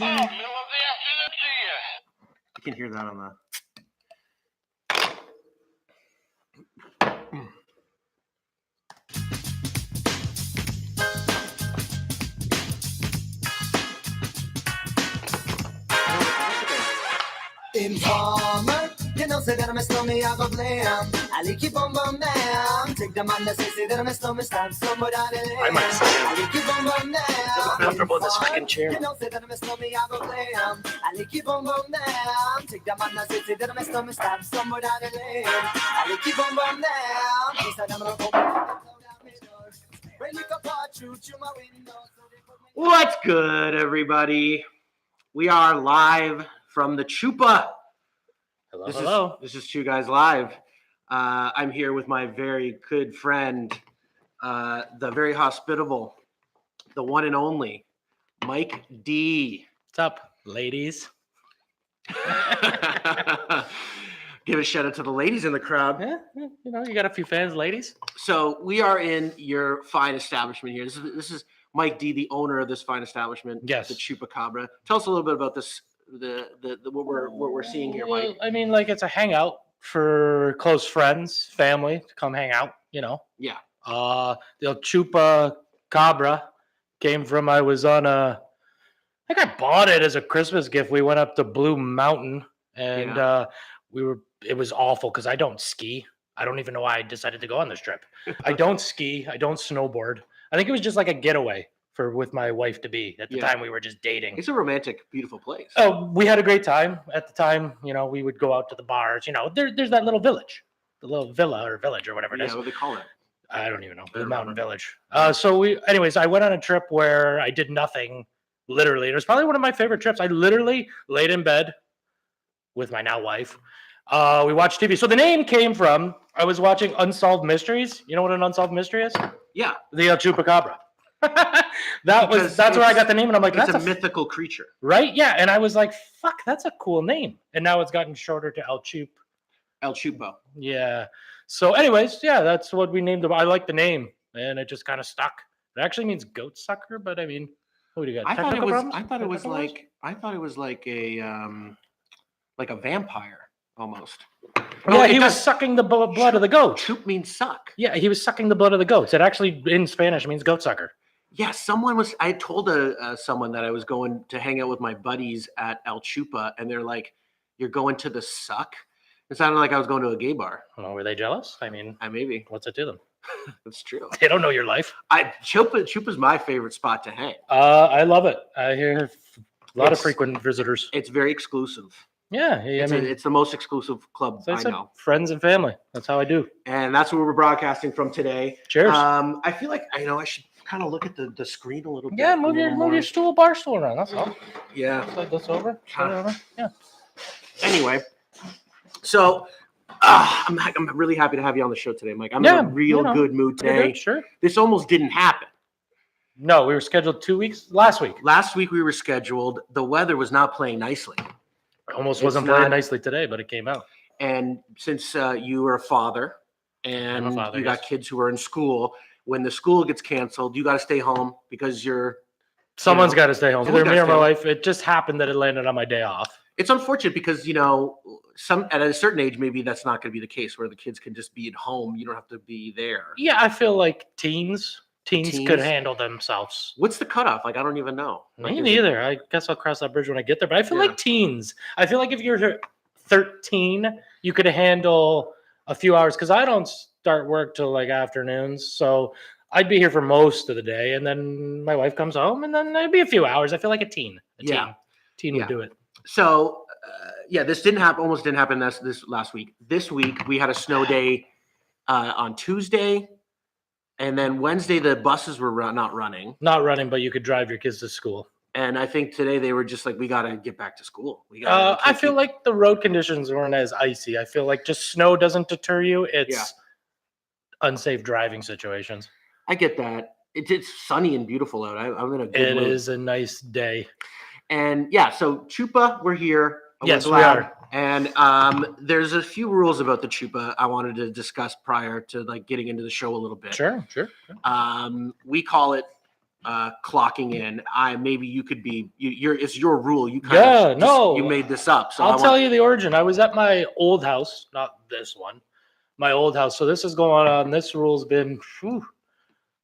middle of the afternoon to you. You can hear that on the. Informer, you know, say that I'm a stormy, I go blam. I like you bum bum down. Take the man that say that I'm a stormy, stop somewhere down the lane. I might say I like you bum bum down. comfortable in this fucking chair. You know, say that I'm a stormy, I go blam. I like you bum bum down. Take the man that say that I'm a stormy, stop somewhere down the lane. I like you bum bum down. He said I'm gonna go down my door. When you come part through my window. What's good, everybody? We are live from the Chupa. Hello. This is Two Guys Live. I'm here with my very good friend, the very hospitable, the one and only, Mike D. What's up, ladies? Give a shout out to the ladies in the crowd. Yeah, you know, you got a few fans, ladies. So we are in your fine establishment here. This is Mike D, the owner of this fine establishment. Yes. The Chupacabra. Tell us a little bit about this. What we're seeing here, Mike. Well, I mean, like, it's a hangout for close friends, family to come hang out. You know. Yeah. The Chupacabra came from. I think I bought it as a Christmas gift. We went up to Blue Mountain, and It was awful because I don't ski. I don't even know why I decided to go on this trip. I don't ski. I don't snowboard. I think it was just like a getaway with my wife to be. At the time, we were just dating. It's a romantic, beautiful place. Oh, we had a great time at the time. You know, we would go out to the bars. You know, there's that little village, the little villa or village or whatever it is. Yeah, what do they call it? I don't even know. The mountain village. Anyways, I went on a trip where I did nothing. Literally, it was probably one of my favorite trips. I literally laid in bed with my now wife. We watched TV. So the name came from, I was watching Unsolved Mysteries. You know what an unsolved mystery is? Yeah. The Chupacabra. That's where I got the name, and I'm like, it's that's a mythical creature. Right? Yeah. And I was like, fuck, that's a cool name. And now it's gotten shorter to El Chupa. Yeah. So anyways, yeah, that's what we named them. I like the name, and it just kind of stuck. It actually means goat sucker, but I mean, what do you got? I thought it was like a vampire. Almost. Yeah, he was sucking the blood of the goats. Chup means suck. Yeah, he was sucking the blood of the goats. It actually, in Spanish, means goat sucker. Yeah, I told someone that I was going to hang out with my buddies at El Chupa, and they're like, "You're going to the suck?" It sounded like I was going to a gay bar. Oh, were they jealous? I mean, maybe. What's it to them? That's true. They don't know your life. Chupa's my favorite spot to hang. I love it. I hear a lot of frequent visitors. It's very exclusive. Yeah, it's the most exclusive club I know. Friends and family. That's how I do. And that's where we're broadcasting from today. Cheers. I feel like I should kind of look at the screen a little bit. Yeah, move your bar stool around. That's all. Yeah. Slide this over. Yeah. Anyway, so I'm really happy to have you on the show today, Mike. I'm in a real good mood today. Good, sure. This almost didn't happen. No, we were scheduled 2 weeks last week. Last week we were scheduled. The weather was not playing nicely. Almost wasn't playing nicely today, but it came out. And since you are a father and you got kids who are in school, when the school gets canceled, you got to stay home because someone's got to stay home. Either me or my wife. It just happened that it landed on my day off. It's unfortunate because at a certain age, maybe that's not going to be the case where the kids can just be at home. You don't have to be there. Yeah, I feel like teens could handle themselves. What's the cutoff? I don't even know. Me neither. I guess I'll cross that bridge when I get there. But I feel like teens. I feel like if you're 13, you could handle a few hours because I don't start work till like afternoons. So I'd be here for most of the day, and then my wife comes home, and then it'd be a few hours. I feel like a teen would do it. So this almost didn't happen this last week. This week we had a snow day on Tuesday. And then Wednesday, the buses were not running. Not running, but you could drive your kids to school. And I think today they were just like, we got to get back to school. I feel like the road conditions weren't as icy. I feel like just snow doesn't deter you. It's unsafe driving situations. I get that. It's sunny and beautiful out. I'm in a good mood. It is a nice day. And so Chupa, we're here. Yes, we are. And there's a few rules about the Chupa I wanted to discuss prior to getting into the show a little bit. Sure. We call it clocking in. Maybe you could be. It's your rule. You you made this up. So I'll tell you the origin. I was at my old house, not this one, my old house. So this is going on. This rule's been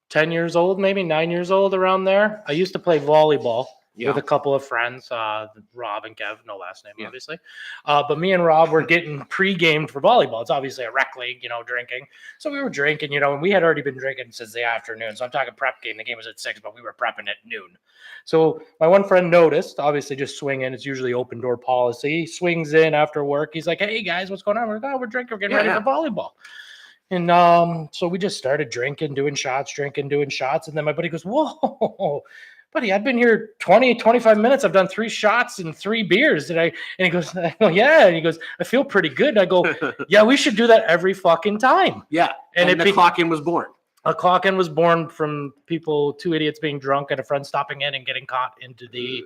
10 years old, maybe 9 years old, around there. I used to play volleyball with a couple of friends, Rob and Kev, no last name, obviously. But me and Rob were getting pre-gamed for volleyball. It's obviously a rec league, drinking. So we were drinking, and we had already been drinking since the afternoon. So I'm talking prep game. The game was at 6, but we were prepping at noon. So my one friend noticed, obviously just swinging. It's usually open door policy. He swings in after work. He's like, hey, guys, what's going on? We're like, we're drinking. We're getting ready for volleyball. And so we just started drinking, doing shots. And then my buddy goes, whoa, buddy, I've been here 20, 25 minutes. I've done 3 shots and 3 beers. And he goes, I go, yeah. And he goes, I feel pretty good. And I go, yeah, we should do that every fucking time. Yeah. And the clock-in was born. A clock-in was born from 2 idiots being drunk and a friend stopping in and getting caught into the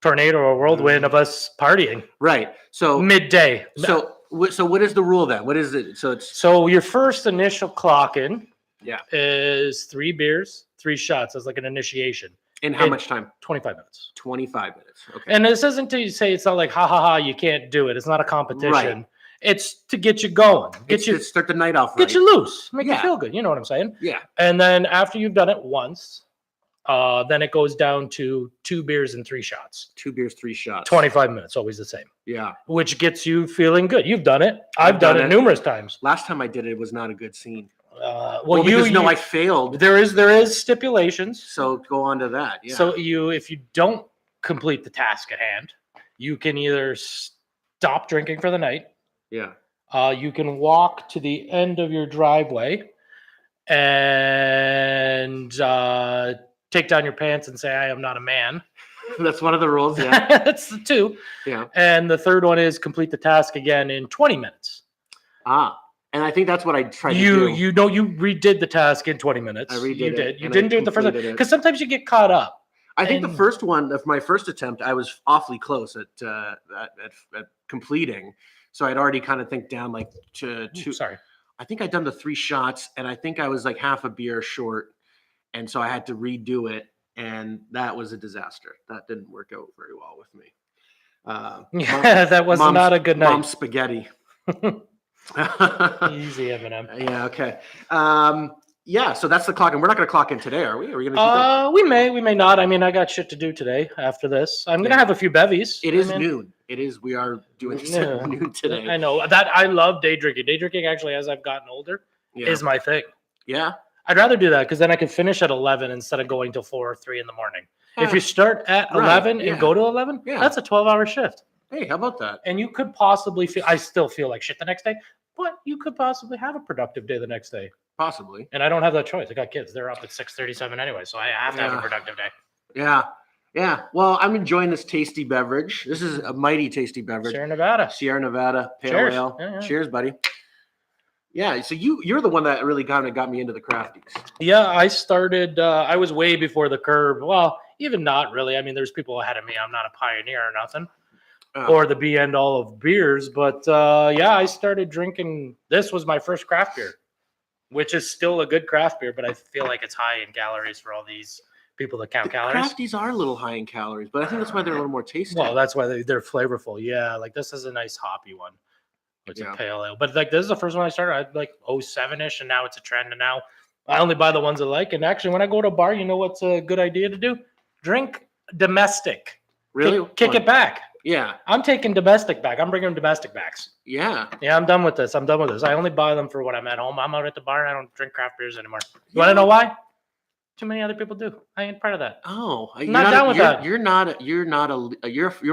tornado or whirlwind of us partying. Right. So midday. So what is the rule then? What is it? So your first initial clock-in Yeah. is 3 beers, 3 shots as like an initiation. In how much time? 25 minutes. 25 minutes. Okay. And this isn't to say it's not like, ha, you can't do it. It's not a competition. Right. It's to get you going. To start the night off right. Get you loose. Make you feel good. You know what I'm saying? Yeah. And then after you've done it once, then it goes down to 2 beers and 3 shots. 2 beers, 3 shots. 25 minutes, always the same. Yeah. Which gets you feeling good. You've done it. I've done it numerous times. Last time I did it was not a good scene. I failed. There is stipulations. So go on to that. Yeah. So if you don't complete the task at hand, you can either stop drinking for the night. Yeah. You can walk to the end of your driveway and take down your pants and say, I am not a man. That's one of the rules. Yeah. That's the 2. Yeah. And the third one is complete the task again in 20 minutes. And I think that's what I tried to do. You redid the task in 20 minutes. I redid it. You didn't do it the first time. Because sometimes you get caught up. I think the first one of my first attempt, I was awfully close at completing. So I'd already kind of think down like to 2. Sorry. I think I'd done the 3 shots and I think I was like half a beer short. And so I had to redo it. And that was a disaster. That didn't work out very well with me. That was not a good night. Mom's spaghetti. Easy, Eminem. Yeah, okay. Yeah, so that's the clock. And we're not going to clock in today, are we? Are we going to do that? We may not. I mean, I got shit to do today after this. I'm going to have a few bevies. It is noon. We are doing this at noon today. I know. I love day drinking. Day drinking, actually, as I've gotten older, is my thing. Yeah. I'd rather do that because then I can finish at 11 instead of going till 4 or 3 in the morning. If you start at 11 and go to 11, that's a 12-hour shift. Hey, how about that? And you could possibly I still feel like shit the next day, but you could possibly have a productive day the next day. Possibly. And I don't have that choice. I got kids. They're up at 6:37 anyway, so I have to have a productive day. Yeah. Yeah. Well, I'm enjoying this tasty beverage. This is a mighty tasty beverage. Sierra Nevada Pale Ale. Yeah. Cheers, buddy. Yeah, so you're the one that really kind of got me into the crafties. Yeah, I started. I was way before the curve. Well, even not really. I mean, there's people ahead of me. I'm not a pioneer or nothing, or the be end all of beers. But I started drinking. This was my first craft beer, which is still a good craft beer, but I feel like it's high in calories for all these people that count calories. Crafties are a little high in calories, but I think that's why they're a little more tasty. Well, that's why they're flavorful. Yeah, like this is a nice hoppy one. It's a pale ale, but like this is the first one I started. I like 07-ish, and now it's a trend. And now I only buy the ones I like. And actually, when I go to a bar, you know what's a good idea to do? Drink domestic. Really? Kick it back. Yeah. I'm taking domestic back. I'm bringing domestic backs. Yeah. Yeah, I'm done with this. I only buy them for when I'm at home. I'm out at the bar. I don't drink craft beers anymore. You want to know why? Too many other people do. I ain't part of that. Oh, I'm not down with that. You're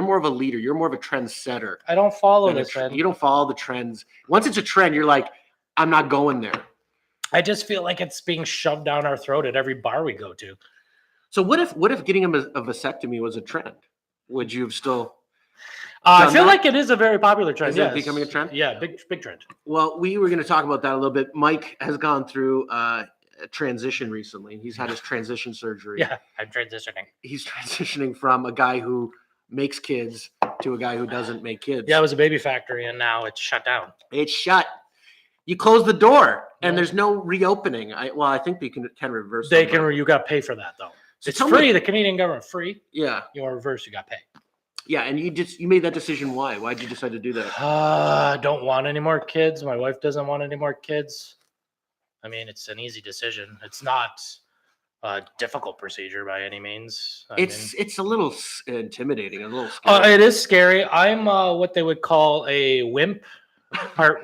more of a leader. You're more of a trendsetter. I don't follow this, man. You don't follow the trends. Once it's a trend, you're like, I'm not going there. I just feel like it's being shoved down our throat at every bar we go to. So what if getting a vasectomy was a trend? Would you have still? I feel like it is a very popular trend. Is it becoming a trend? Yeah, big trend. Well, we were going to talk about that a little bit. Mike has gone through a transition recently. He's had his transition surgery. Yeah, I'm transitioning. He's transitioning from a guy who makes kids to a guy who doesn't make kids. Yeah, it was a baby factory, and now it's shut down. It's shut. You close the door, and there's no reopening. I think they can reverse. You got to pay for that though. So It's tell free. me- The Canadian government free. Yeah. You want reverse, you got to pay. Yeah. And you made that decision. Why? Why'd you decide to do that? I don't want any more kids. My wife doesn't want any more kids. I mean, it's an easy decision. It's not a difficult procedure by any means. It's a little intimidating, a little scary. It is scary. I'm what they would call a wimp, part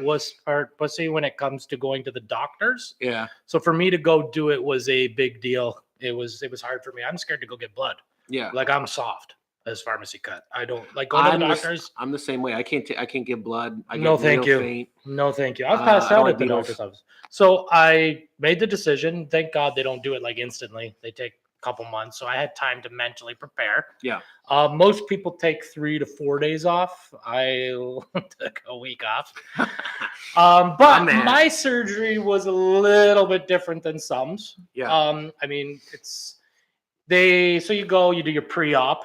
pussy when it comes to going to the doctors. Yeah. So for me to go do it was a big deal. It was hard for me. I'm scared to go get blood. Yeah. Like I'm soft as pharmacy cut. I don't like going to the doctors. I'm the same way. I can't give blood. I No, get thank real you. faint. No, thank you. I've I passed don't out like at the needles. doctor's office. So I made the decision. Thank God they don't do it like instantly. They take a couple months. So I had time to mentally prepare. Yeah. Most people take 3 to 4 days off. I took a week off. But my surgery was a little bit different than some's. Yeah. I mean, so you go, you do your pre-op.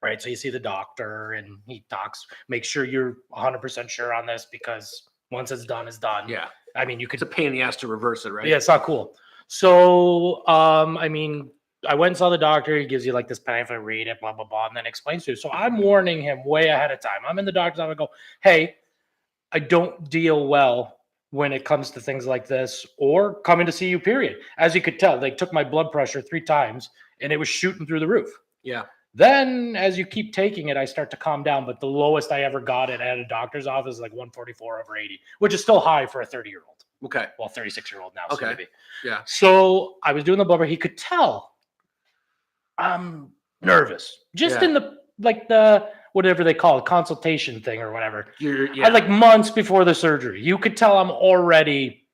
Right. So you see the doctor and he talks, make sure you're 100% sure on this because once it's done, it's done. Yeah. I mean, you could. It's a pain in the ass to reverse it, right? Yeah, it's not cool. So, I mean, I went and saw the doctor. He gives you like this pamphlet, read it, blah, blah, blah, and then explains to you. So I'm warning him way ahead of time. I'm in the doctor's office. I go, hey, I don't deal well when it comes to things like this or coming to see you, period. As you could tell, they took my blood pressure 3 times and it was shooting through the roof. Yeah. Then, as you keep taking it, I start to calm down. But the lowest I ever got it at a doctor's office is like 144/80, which is still high for a 30-year-old. Okay. Well, 36-year-old now. Okay. Maybe. Yeah. So I was doing the blubber. He could tell I'm nervous. Just in the whatever they call it, consultation thing or whatever. Yeah. Like months before the surgery. You could tell I'm already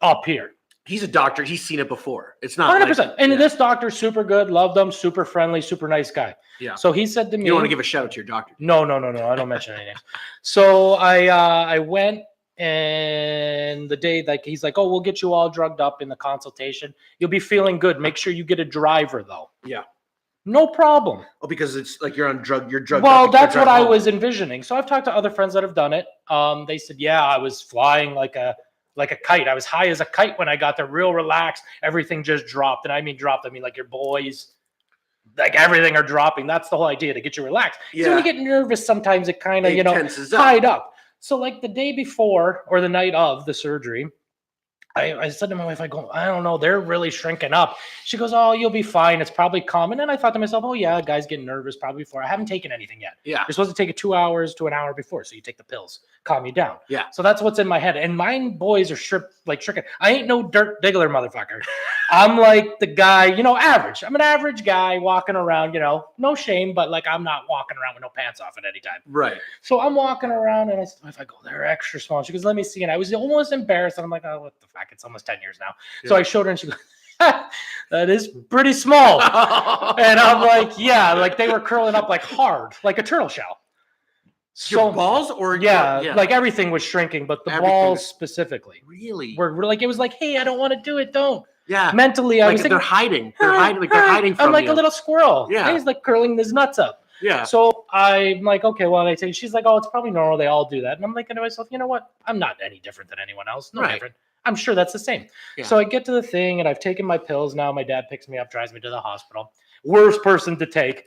up here. He's a doctor. He's seen it before. It's not 100%. And this doctor's super good. Loved him. Super friendly. Super nice guy. Yeah. So he said to me, you don't want to give a shout out to your doctor. No. I don't mention any names. So I went, and the day like he's like, oh, we'll get you all drugged up in the consultation. You'll be feeling good. Make sure you get a driver though. Yeah. No problem. Oh, because it's like you're drugged. Well, that's what I was envisioning. So I've talked to other friends that have done it. They said, yeah, I was flying like a kite. I was high as a kite when I got there, real relaxed. Everything just dropped. And I mean dropped. I mean like your boys, like everything are dropping. That's the whole idea, to get you relaxed. Yeah. So when you get nervous, sometimes it kind of, tenses up. tied up. So like the day before or the night of the surgery, I said to my wife, I go, I don't know, they're really shrinking up. She goes, oh, you'll be fine. It's probably common. And I thought to myself, oh yeah, guys getting nervous probably before. I haven't taken anything yet. Yeah. You're supposed to take it 2 hours to an hour before. So you take the pills, calm you down. Yeah. So that's what's in my head. And mine boys are shrinking. I ain't no dirt diggler motherfucker. I'm like the guy, average. I'm an average guy walking around, no shame, but like I'm not walking around with no pants off at any time. Right. So I'm walking around and I go, they're extra small. She goes, let me see. And I was almost embarrassed. And I'm like, oh, what the fuck? It's almost 10 years now. Yeah. So I showed her and she goes, that is pretty small. And I'm like, yeah, like they were curling up like hard, like a turtle shell. Your balls or yeah, like everything was shrinking, but the balls specifically. Really? We're like, it was like, hey, I don't want to do it. Don't. Yeah. Mentally, I like was thinking, they're hiding. They're hiding from I'm like you. a little squirrel. Yeah. He's like curling his nuts up. Yeah. So I'm like, okay, well, I say, she's like, oh, it's probably normal. They all do that. And I'm thinking to myself, you know what? I'm not any different than anyone else. No different. I'm sure that's the same. Yeah. So I get to the thing and I've taken my pills. Now my dad picks me up, drives me to the hospital. Worst person to take.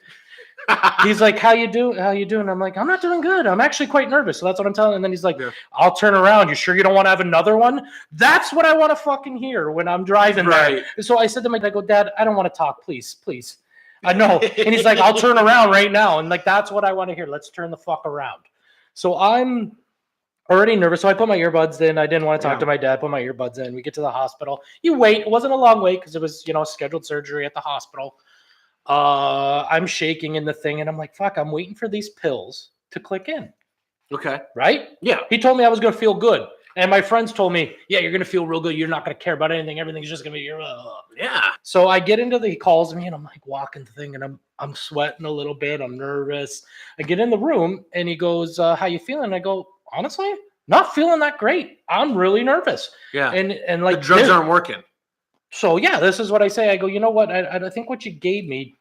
He's like, how you doing? I'm like, I'm not doing good. I'm actually quite nervous. So that's what I'm telling him. And then he's like, I'll turn around. You sure you don't want to have another one? That's what I want to fucking hear when I'm driving there. So I said to I go, Dad, I don't want to talk. Please. I know. And he's like, I'll turn around right now. And like, that's what I want to hear. Let's turn the fuck around. So I'm already nervous. So I put my earbuds in. I didn't want to talk to my dad. Put my earbuds in. We get to the hospital. You wait. It wasn't a long wait because it was, scheduled surgery at the hospital. I'm shaking in the thing and I'm like, fuck, I'm waiting for these pills to click in. Okay. Right? Yeah. He told me I was going to feel good. And my friends told me, yeah, you're going to feel real good. You're not going to care about anything. Everything's just going to be your, Yeah. So I get into he calls me and I'm like walking the thing and I'm sweating a little bit. I'm nervous. I get in the room and he goes, how you feeling? And I go, honestly, not feeling that great. I'm really nervous. Yeah. And like the drugs aren't working. So yeah, this is what I say. I go, you know what? I think what you gave me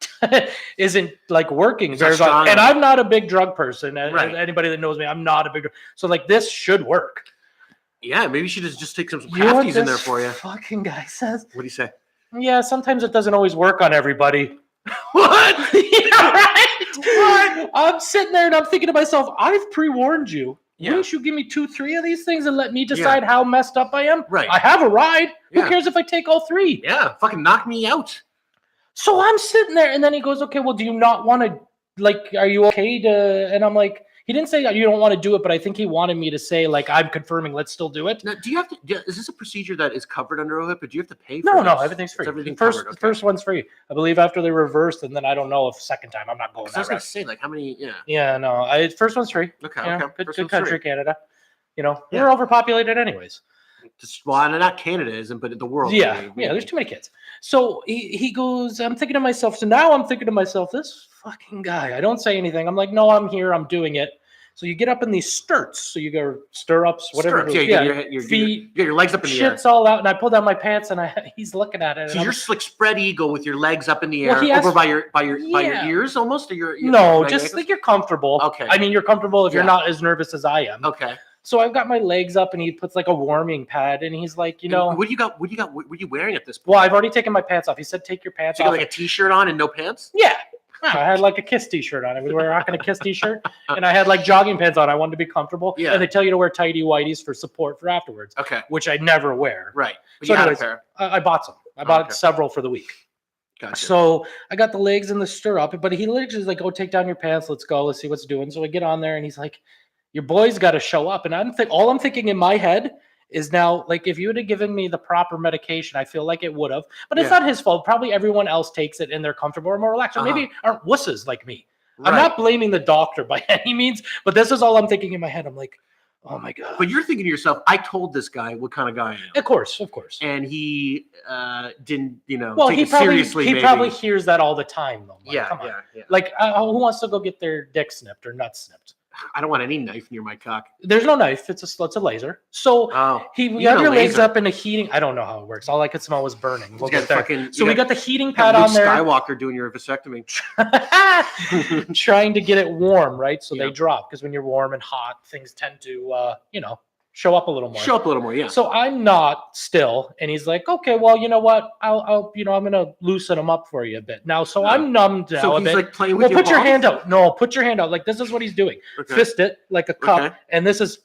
isn't like working very well. And I'm not a big drug person. Right. Anybody that knows me, I'm not a big. So like this should work. Yeah, maybe you should just take some crafties in there for you. Fucking guy says. What do you say? Yeah, sometimes it doesn't always work on everybody. What? Yeah, right? What? I'm sitting there and I'm thinking to myself, I've pre-warned you. Yeah. Wouldn't you give me 2-3 of these things and let me decide how messed up I am? Right. I have a ride. Yeah. Who cares if I take all 3? Yeah, fucking knock me out. So I'm sitting there, and then he goes, "Okay, well, do you not want to? Like, are you okay to?" And I'm like, he didn't say you don't want to do it, but I think he wanted me to say, like, I'm confirming, let's still do it. Now, do you have to? Is this a procedure that is covered under OHIP, or do you have to pay for No, this? everything's free. Is everything First, covered? the first one's free. I believe after they reversed, and then I don't know if second time I'm not going. I was gonna say, like, how many? Yeah. Yeah, no. First one's free. Okay. You know, Okay. good, First good one's country, free. Canada. You know, Yeah. we're overpopulated anyways. Well, not Canada isn't, but the world. Yeah, maybe. yeah. There's too many kids. So he goes. I'm thinking to myself. So now I'm thinking to myself, this fucking guy. I don't say anything. I'm like, no, I'm here. I'm doing it. So you get up in these stirts. So you go stirrups, whatever. Stirrups, yeah, you get your feet. you get your legs up in the air. Shit's all out, and I pull down my pants, and he's looking at it. So and you're like spread eagle with your legs up in the Well, air, he asked- over by your Yeah. ears almost, or your no, my just ankles? like you're comfortable. Okay. I mean, you're comfortable if you're Yeah. not as nervous as I am. Okay. So I've got my legs up, and he puts like a warming pad, and he's like, And what do you got? What were you wearing at this point? well, I've already taken my pants off. He said, take your pants So you off. got like a t-shirt on and no pants? Yeah. No, I had like a Kiss t-shirt on. I was rocking a Kiss t-shirt, and I had like jogging pants on. I wanted to be comfortable. Yeah. And they tell you to wear tighty whities for support for afterwards, Okay. which I never wear. Right. But So you had a anyways, pair. I bought some. I bought Okay. several for the week. Gotcha. So I got the legs in the stirrup, but he literally is like, "Go take down your pants. Let's go. Let's see what's doing." So I get on there, and he's like, "Your boy's got to show up." And all I'm thinking in my head is now, like, if you would have given me the proper medication, I feel like it would have. But it's Yeah. not his fault. Probably everyone else takes it and they're comfortable or more relaxed, or maybe aren't wusses like me. I'm Right. not blaming the doctor by any means, but this is all I'm thinking in my head. I'm like, oh my god. But you're thinking to yourself, I told this guy what kind of guy I am. Of course. And he didn't, Well, take he it seriously. he maybe. probably hears that all the time, though. Like, Yeah, come on. yeah. Like, who wants to go get their dick snipped or nuts snipped? I don't want any knife near my cock. There's no knife. It's a laser. So Oh, we you have need a your legs laser. up in a heating. I don't know how it works. All I could smell was burning. We'll You got get there. fucking- So you we got- got the heating Got pad Luke on there, Skywalker doing your vasectomy. trying to get it warm, right? So Yeah. they drop because when you're warm and hot, things tend to, show up a little more. Show up a little more, yeah. So I'm not still, and he's like, "Okay, well, you know what? I'll I'm gonna loosen him up for you a bit now." So I'm numbed now So a he's bit. like playing with Well, your put your balls? hand out. No, put your hand out. Like, this is what he's doing. Okay. Fist it like a cup, Okay. and this is,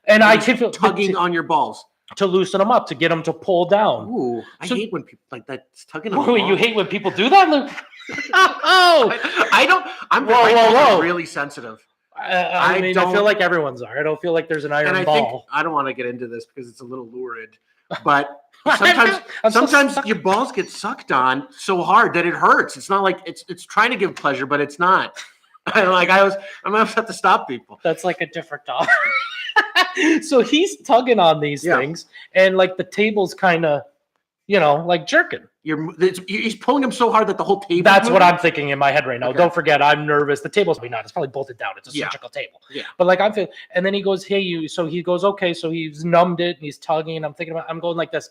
and I can feel tugging on your balls. to loosen them up to get them to pull down. Ooh, I So- hate when people like that. It's tugging on. Wait, the you balls. hate when people do that, Luke? Oh, I don't. I'm Whoa, my whoa, balls are whoa. really sensitive, I mean, I don't- feel like everyone's are. I don't feel like there's an iron and I ball. think I don't want to get into this because it's a little lurid. But I'm so sometimes stuck. your balls get sucked on so hard that it hurts. It's not like it's trying to give pleasure, but it's not. I'm gonna have to stop people. That's like a different topic. So he's tugging on these Yeah. things, and like the table's kind of, like jerking. He's pulling him so hard that the whole table. That's what I'm thinking in my head right now. Okay. Don't forget, I'm nervous. The table's probably not. It's probably bolted down. It's a Yeah. surgical table. Yeah. But like I'm feeling, and then he goes, "Hey, you." So he goes, "Okay." So he's numbed it and he's tugging. I'm thinking I'm going like this.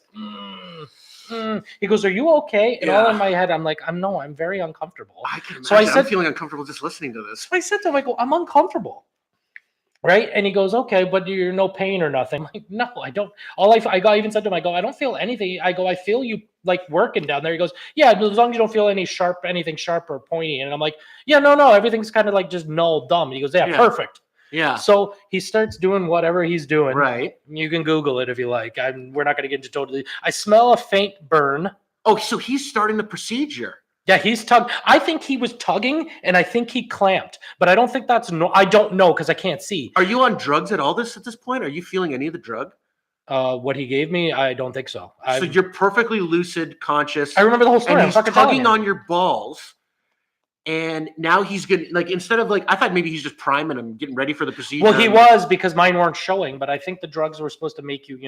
He goes, "Are you okay?" And all Yeah. in my head, I'm like, I'm very uncomfortable. I can So I imagine. I'm said- feeling uncomfortable just listening to this. So I said to him, I go, "I'm uncomfortable." Right? And he goes, "Okay, but you're no pain or nothing." I'm like, "No, I don't." I even said to him, I go, "I don't feel anything." I go, "I feel you like working down there." He goes, "Yeah, as long as you don't feel anything sharp or pointy." And I'm like, "Yeah, no, everything's kind of like just null, dumb." And he goes, "Yeah, Yeah. perfect." Yeah. So he starts doing whatever he's doing. Right. You can Google it if you like. We're not going to get into totally. I smell a faint burn. Oh, so he's starting the procedure. Yeah, he's tugged. I think he was tugging, and I think he clamped, but I don't think that's I don't know because I can't see. Are you on drugs at this point? Are you feeling any of the drug? What he gave me, I don't think so. So you're perfectly lucid, conscious. I remember the whole story. and I'm he's fucking telling tugging you. on your balls. And now he's gonna instead of I thought maybe he's just priming him, getting ready for the procedure. Well, he was because mine weren't showing, but I think the drugs were supposed to make you,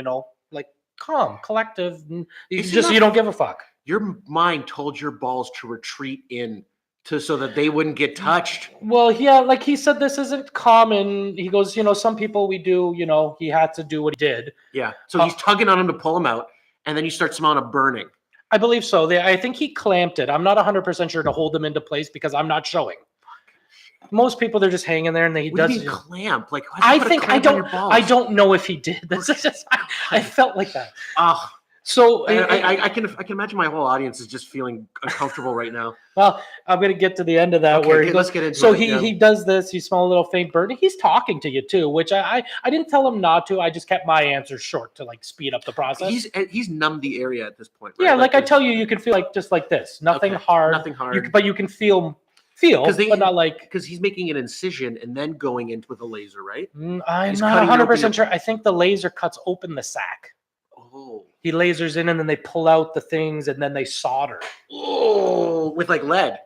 like calm, collective. And Is it just not- you don't give a fuck. Your mind told your balls to retreat in so that they wouldn't get touched. Well, yeah, like he said, this isn't common. He goes, some people we do, he had to do what he did. Yeah. So he's tugging on him to pull him out, and then you start smelling a burning. I believe so. I think he clamped it. I'm not 100% sure to hold them into place because I'm not showing. Most people, they're just hanging there, and he What do does. you mean clamp? I don't know if he did. This is just I felt like that. Oh, So I can imagine my whole audience is just feeling uncomfortable right now. well, I'm gonna get to the end of that Okay, where okay, he let's goes. get into So it, yeah. he does this. You smell a little faint burn. He's talking to you too, which I didn't tell him not to. I just kept my answers short to like speed up the process. He's numbed the area at this point, right? Yeah, like I there's- tell you, you can feel like just like this, nothing Okay, hard, nothing hard. but you can feel, but not like. because he's making an incision and then going into with a laser, right? I'm He's not cutting 100% open sure. I think the laser cuts open the sac. Oh, He lasers in and then they pull out the things and then they solder. oh, with like lead.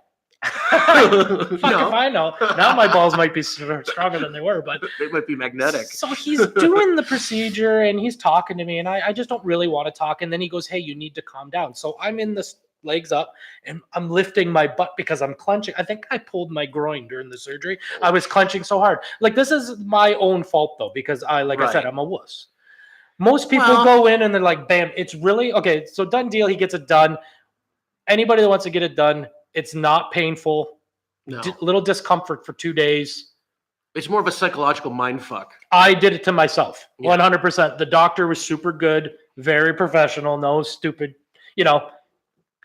Fuck if I know. Now my balls might be stronger than they were, but It might be magnetic. so he's doing the procedure and he's talking to me, and I just don't really want to talk. And then he goes, "Hey, you need to calm down." So I'm in this legs up and I'm lifting my butt because I'm clenching. I think I pulled my groin during the surgery. I was clenching so hard. Like, this is my own fault though, because I said, Right. I'm a wuss. Most people Well- go in and they're like, bam, it's really okay. So done deal. He gets it done. Anybody that wants to get it done, it's not painful. No, Little discomfort for 2 days. it's more of a psychological mind fuck. I did it to myself, Yeah. 100%. The doctor was super good, very professional, no stupid, you know.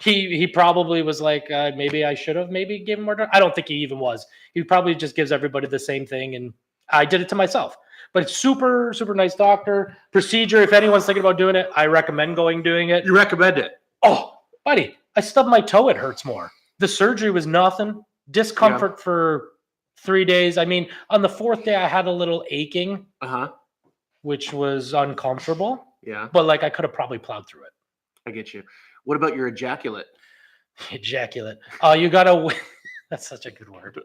He probably was like, maybe I should have maybe given more time. I don't think he even was. He probably just gives everybody the same thing, and I did it to myself. But it's super, super nice doctor. Procedure, if anyone's thinking about doing it, I recommend doing it. You recommend it? Oh, buddy, I stubbed my toe. It hurts more. The surgery was nothing. Discomfort for 3 days. I mean, on the 4th day, I had a little aching, which was uncomfortable. Yeah, But like, I could have probably plowed through it. I get you. What about your ejaculate? Ejaculate. Oh, you gotta. That's such a good word.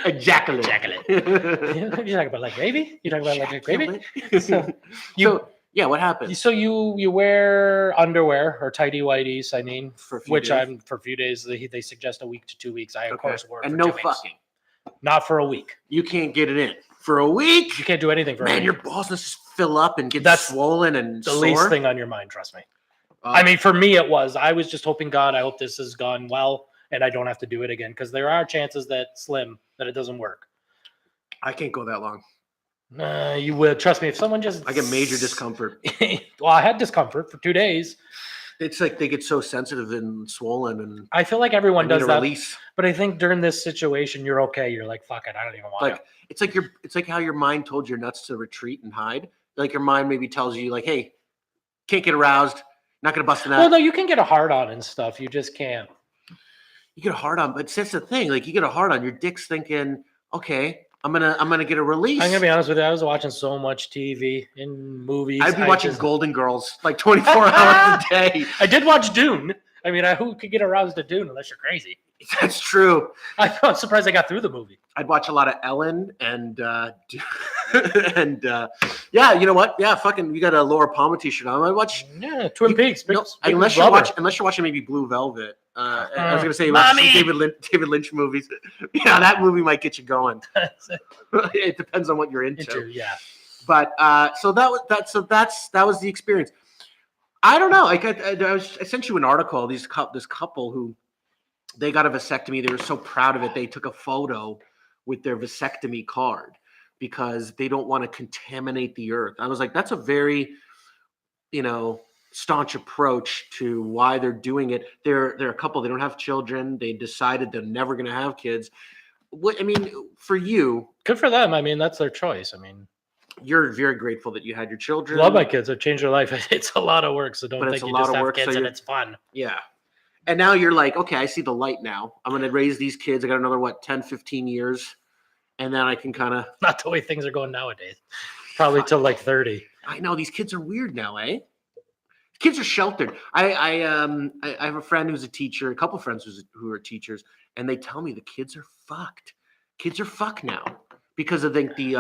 Ejaculate. Ejaculate. You talking about like gravy? You talking about like gravy? So So yeah, what happened? So you wear underwear or tighty whities. I mean, For a few which days? I'm for a few days. They suggest a week to 2 weeks. I of Okay. course wore it And for no 2 weeks. fucking. Not for a week. You can't get it in for a week. You can't do anything for a Man, week. your balls just fill up and get That's swollen and the sore. least thing on your mind. Trust me. I mean, for me, it was. I was just hoping, God, I hope this has gone well and I don't have to do it again, because there are chances that it doesn't work. I can't go that long. You will. Trust me. If someone just. I get major discomfort. Well, I had discomfort for 2 days. It's like they get so sensitive and swollen, and I feel like everyone they need does a that. release. But I think during this situation, you're okay. You're like, fuck it. I don't even want Like to. it's like how your mind told your nuts to retreat and hide. Like your mind maybe tells you, like, hey, can't get aroused, not gonna bust a nut. Well, no, you can get a hard on and stuff. You just can't. You get a hard on, but that's the thing. Like you get a hard on, your dick's thinking, okay, I'm gonna get a release. I'm gonna be honest with you. I was watching so much TV and movies. I'd be I watching just- Golden Girls like 24 hours a day. I did watch Dune. I mean, who could get aroused to Dune unless you're crazy? That's true. I'm surprised I got through the movie. I'd watch a lot of Ellen and yeah, you know what? Yeah, fucking, you got a Laura Palmer t-shirt on. I watch. Yeah, Twin Peaks. No, Big unless rubber. you're watching maybe Blue Velvet. I was gonna say Mommy! David Lynch movies. Yeah, that movie might get you going. It depends on what you're into. Yeah. But so that was the experience. I don't know. Like I sent you an article. This couple who they got a vasectomy. They were so proud of it. They took a photo with their vasectomy card because they don't want to contaminate the earth. I was like, that's a very, staunch approach to why they're doing it. They're a couple. They don't have children. They decided they're never going to have kids. What I mean, for you, Good for them. I mean, that's their choice. I mean, you're very grateful that you had your children. love my kids. I've changed their life. It's a lot of work, so don't But think it's a you lot just of have work, so kids and you're- it's fun. Yeah. And now you're like, okay, I see the light now. I'm going to raise these kids. I got another, 10, 15 years. And then I can kind of, Not the way things are going nowadays. Probably till like 30. I know these kids are weird now, eh? Kids are sheltered. I have a friend who's a teacher, a couple friends who are teachers, and they tell me the kids are fucked. Kids are fucked now because I think the,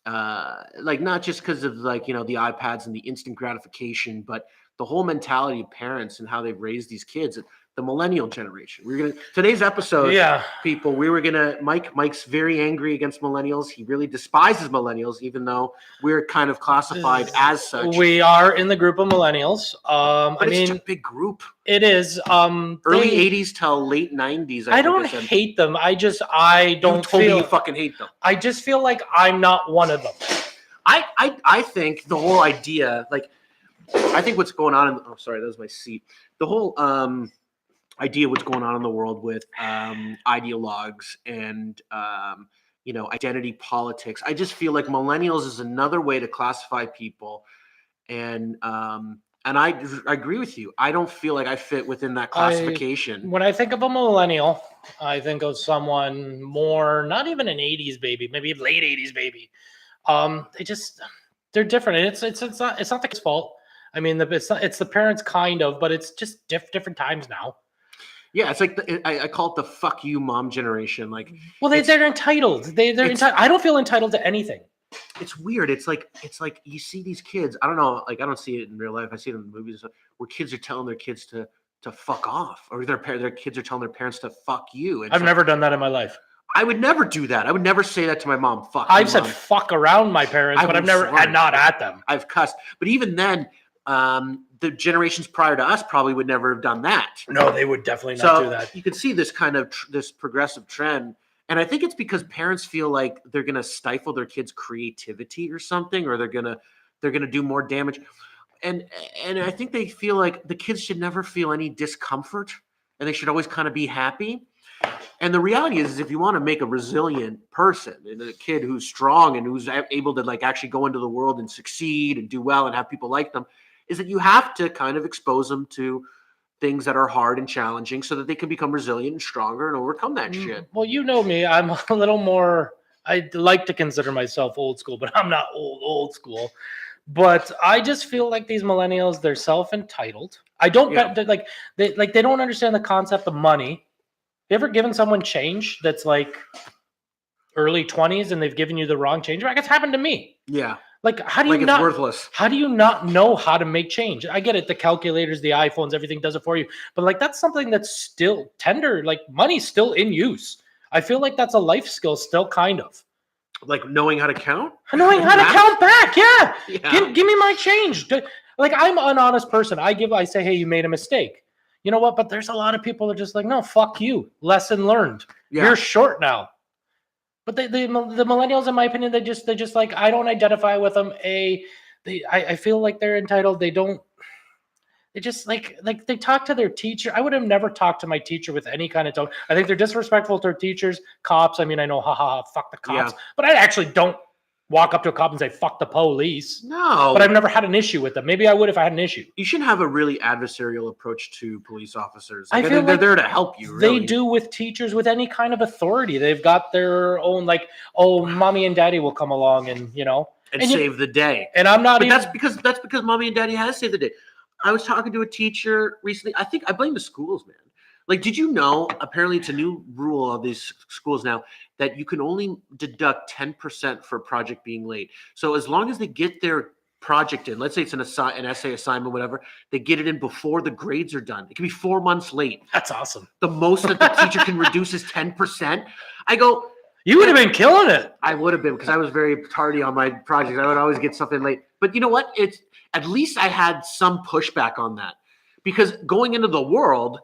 not just because of the iPads and the instant gratification, but the whole mentality of parents and how they've raised these kids, the millennial generation. Today's episode, Yeah. people, Mike's very angry against millennials. He really despises millennials, even though we're kind of classified as such. We are in the group of millennials. But I it's such mean, a big group. it is. Early 80s till late 90s. I don't hate them. I don't You told me feel. you fucking hate them. I just feel like I'm not one of them. I think the whole idea, I think what's going on. Oh, sorry, that was my seat. The whole idea of what's going on in the world with ideologues and identity politics. I just feel like millennials is another way to classify people, and I agree with you. I don't feel like I fit within that classification. When I think of a millennial, I think of someone more, not even an 80s baby, maybe late 80s baby. They're different, and it's not the kid's fault. I mean, it's the parents kind of, but it's just different times now. Yeah, it's like I call it the "fuck you, mom" generation. Like, well, they're entitled. They're entitled. I don't feel entitled to anything. It's weird. It's like you see these kids. I don't know. Like, I don't see it in real life. I see it in the movies where kids are telling their kids to fuck off, or their kids are telling their parents to fuck you. I've never done that in my life. I would never do that. I would never say that to my mom. Fuck. I've said fuck around my parents, but I've never and not at them. I've cussed, but even then, the generations prior to us probably would never have done that. No, they would definitely not do that. You can see this kind of this progressive trend, and I think it's because parents feel like they're going to stifle their kids' creativity or something, or they're going to do more damage, and I think they feel like the kids should never feel any discomfort, and they should always kind of be happy. And the reality is if you want to make a resilient person and a kid who's strong and who's able to like actually go into the world and succeed and do well and have people like them, is that you have to kind of expose them to things that are hard and challenging so that they can become resilient and stronger and overcome that shit. Well, you know me, I'm a little more, I like to consider myself old school, but I'm not old school. But I just feel like these millennials, they're self-entitled. I don't they don't understand the concept of money. You ever given someone change that's like early 20s and they've given you the wrong change back? It's happened to me. Yeah. Like, how do you it's worthless? How do you not know how to make change? I get it. The calculators, the iPhones, everything does it for you. But like, that's something that's still tender. Like, money's still in use. I feel like that's a life skill still, kind of. Like knowing how to count? Knowing how to count back. Yeah. Give me my change. Like, I'm an honest person. I say, hey, you made a mistake. You know what? But there's a lot of people that are just like, no, fuck you. Lesson learned. Yeah. You're short now. But the millennials, in my opinion, they're just like, I don't identify with them. I feel like they're entitled. They just like they talk to their teacher. I would have never talked to my teacher with any kind of tone. I think they're disrespectful to their teachers, cops. I mean, I know, fuck the cops. Yeah. But I actually don't walk up to a cop and say, fuck the police. No. But I've never had an issue with them. Maybe I would if I had an issue. You should have a really adversarial approach to police officers. Like, I feel they're there to help you, really. They do with teachers with any kind of authority. They've got their own, like, oh, mommy and daddy will come along and, And save the day. And I'm not even... That's because mommy and daddy has saved the day. I was talking to a teacher recently. I blame the schools, man. Like, did you know, apparently it's a new rule of these schools now, that you can only deduct 10% for a project being late. So as long as they get their project in, let's say it's an essay assignment, whatever, they get it in before the grades are done. It can be 4 months late. That's awesome. The most that the teacher can reduce is 10%. I go... You would have been killing it. I would have been, because I was very tardy on my projects. I would always get something late. But you know what? At least I had some pushback on that. Because going into the world...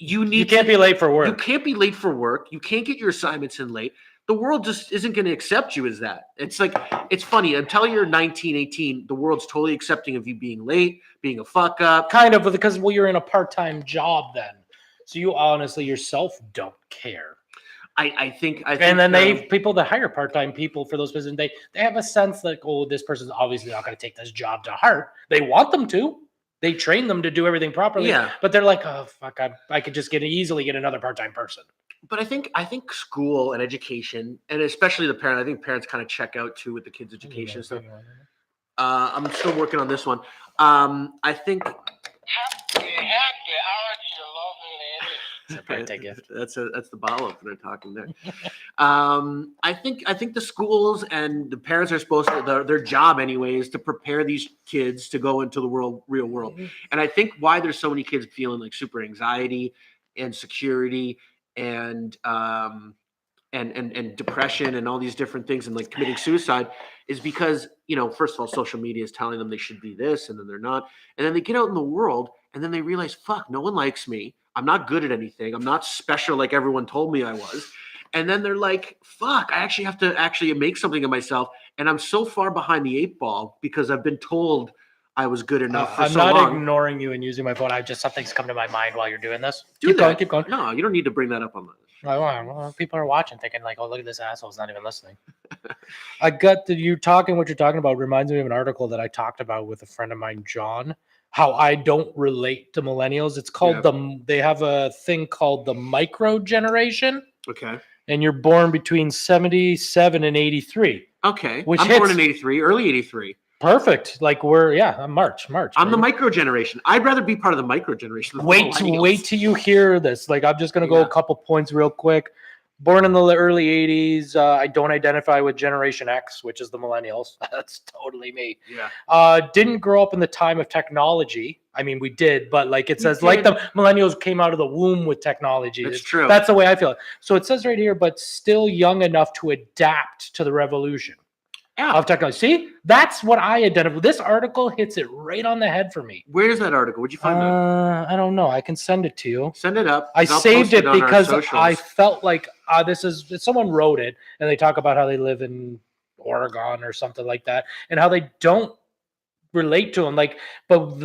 You can't be late for work. You can't be late for work. You can't get your assignments in late. The world just isn't going to accept you as that. It's like, it's funny. Until you're 19, 18, the world's totally accepting of you being late, being a fuck up. Kind of, because you're in a part-time job then. So you honestly yourself don't care. I think and then people that hire part-time people for those positions, they have a sense like, oh, this person's obviously not going to take this job to heart. They want them to. They train them to do everything properly, but they're like, oh fuck, I could just easily get another part-time person. But I think school and education, and especially the parent, I think parents kind of check out too with the kids' education stuff. I'm still working on this one. I think that's the bottle opener talking there. I think the schools and the parents are supposed to, their job anyway is to prepare these kids to go into the real world. Mm-hmm. And I think why there's so many kids feeling like super anxiety and insecurity and depression and all these different things and like committing suicide is because, first of all, social media is telling them they should be this and then they're not. And then they get out in the world and then they realize, fuck, no one likes me. I'm not good at anything. I'm not special like everyone told me I was. And then they're like, fuck, I actually have to make something of myself. And I'm so far behind the 8 ball because I've been told I was good enough for I'm so not long. ignoring you and using my phone. Something's come to my mind while you're doing this. Do that. Keep going. No, you don't need to bring that up on the. Well, people are watching, thinking like, "Oh, look at this asshole's not even listening." I got that you talking. What you're talking about reminds me of an article that I talked about with a friend of mine, John. How I don't relate to millennials. It's called They have a thing called the micro generation. Okay. And you're born between 77 and 83. Okay. Which I'm born in 83, early 83. Perfect. Like I'm March. I'm the micro generation. I'd rather be part of the micro generation. Than wait till you hear this. Like, I'm just going to go a couple points real quick. Born in the early 80s. I don't identify with Generation X, which is the millennials. That's totally me. Yeah. Didn't grow up in the time of technology. I mean, we did, but like it says, like the millennials came out of the womb with technology. That's true. That's the way I feel. So it says right here, but still young enough to adapt to the revolution of technology. See, that's what I identify. This article hits it right on the head for me. Where's that article? Where'd you find that? I don't know. I can send it to you. Send it up. I saved it because I felt like someone wrote it, and they talk about how they live in Oregon or something like that, and how they don't relate to them. Like, but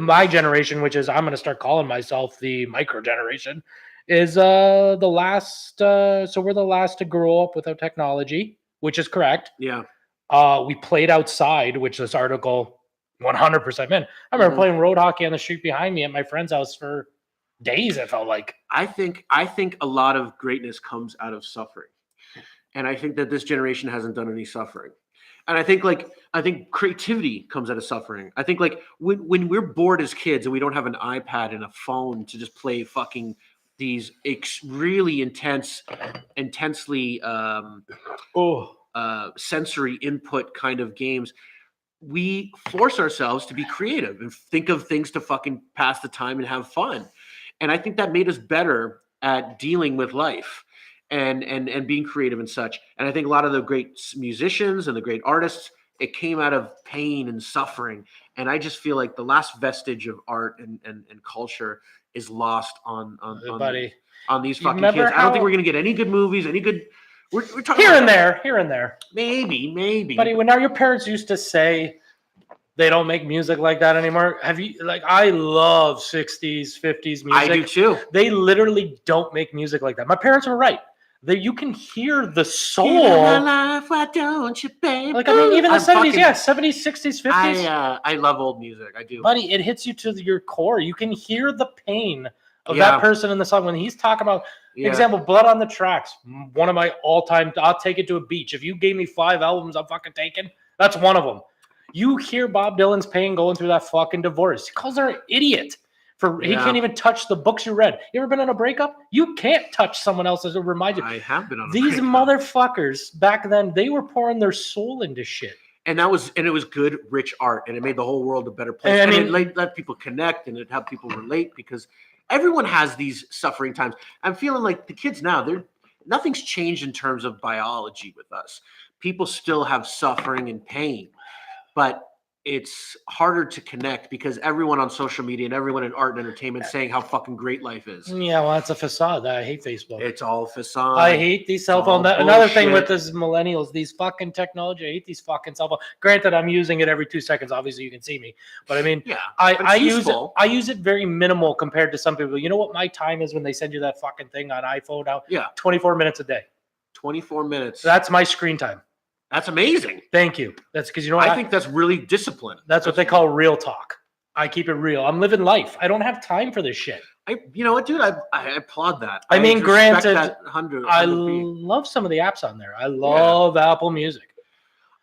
my generation, which is I'm going to start calling myself the micro generation, is the last. So we're the last to grow up without technology, which is correct. Yeah. We played outside, which this article 100% meant. I remember playing road hockey on the street behind me at my friend's house for days. It felt like. I think a lot of greatness comes out of suffering, and I think that this generation hasn't done any suffering. And I think creativity comes out of suffering. I think like when we're bored as kids and we don't have an iPad and a phone to just play fucking these really intensely sensory input kind of games, we force ourselves to be creative and think of things to fucking pass the time and have fun. And I think that made us better at dealing with life and being creative and such. And I think a lot of the great musicians and the great artists, it came out of pain and suffering. And I just feel like the last vestige of art and culture is lost on these fucking kids. I don't think we're going to get any good movies, any good. We're talking here and there. Maybe. Buddy, when your parents used to say they don't make music like that anymore. Have you I love 60s, 50s music. I do too. They literally don't make music like that. My parents were right. You can hear the soul. Life, why don't you, babe? Like, I mean, even the 70s, 70s, 60s, 50s. I love old music. I do. Buddy, it hits you to your core. You can hear the pain of that person in the song. When he's talking about, example, Blood on the Tracks, one of my all-time, I'll Take It to a Beach. If you gave me 5 albums I'm fucking taking, that's one of them. You hear Bob Dylan's pain going through that fucking divorce. He calls her an idiot. He can't even touch the books you read. You ever been in a breakup? You can't touch someone else's. It reminds you. I have been on a These breakup. Motherfuckers back then, they were pouring their soul into shit. And it was good, rich art, and it made the whole world a better place. And it let people connect, and it helped people relate, because everyone has these suffering times. I'm feeling like the kids now, nothing's changed in terms of biology with us. People still have suffering and pain, but it's harder to connect because everyone on social media and everyone in art and entertainment saying how fucking great life is. Yeah, well, it's a facade. I hate Facebook. It's all facade. I hate these cell phones. Another thing with this millennials, these fucking technology. I hate these fucking cell phones. Granted, I'm using it every 2 seconds. Obviously, you can see me, but I mean, I use it very minimal compared to some people. You know what my time is when they send you that fucking thing on iPhone out? Yeah, 24 minutes a day. 24 minutes. That's my screen time. That's amazing. Thank you. That's because, you know what? I think that's really disciplined. That's what they call real talk. I keep it real. I'm living life. I don't have time for this shit. You know what, dude? I applaud that. I mean, granted, I love love some of the apps on there. I love Apple Music.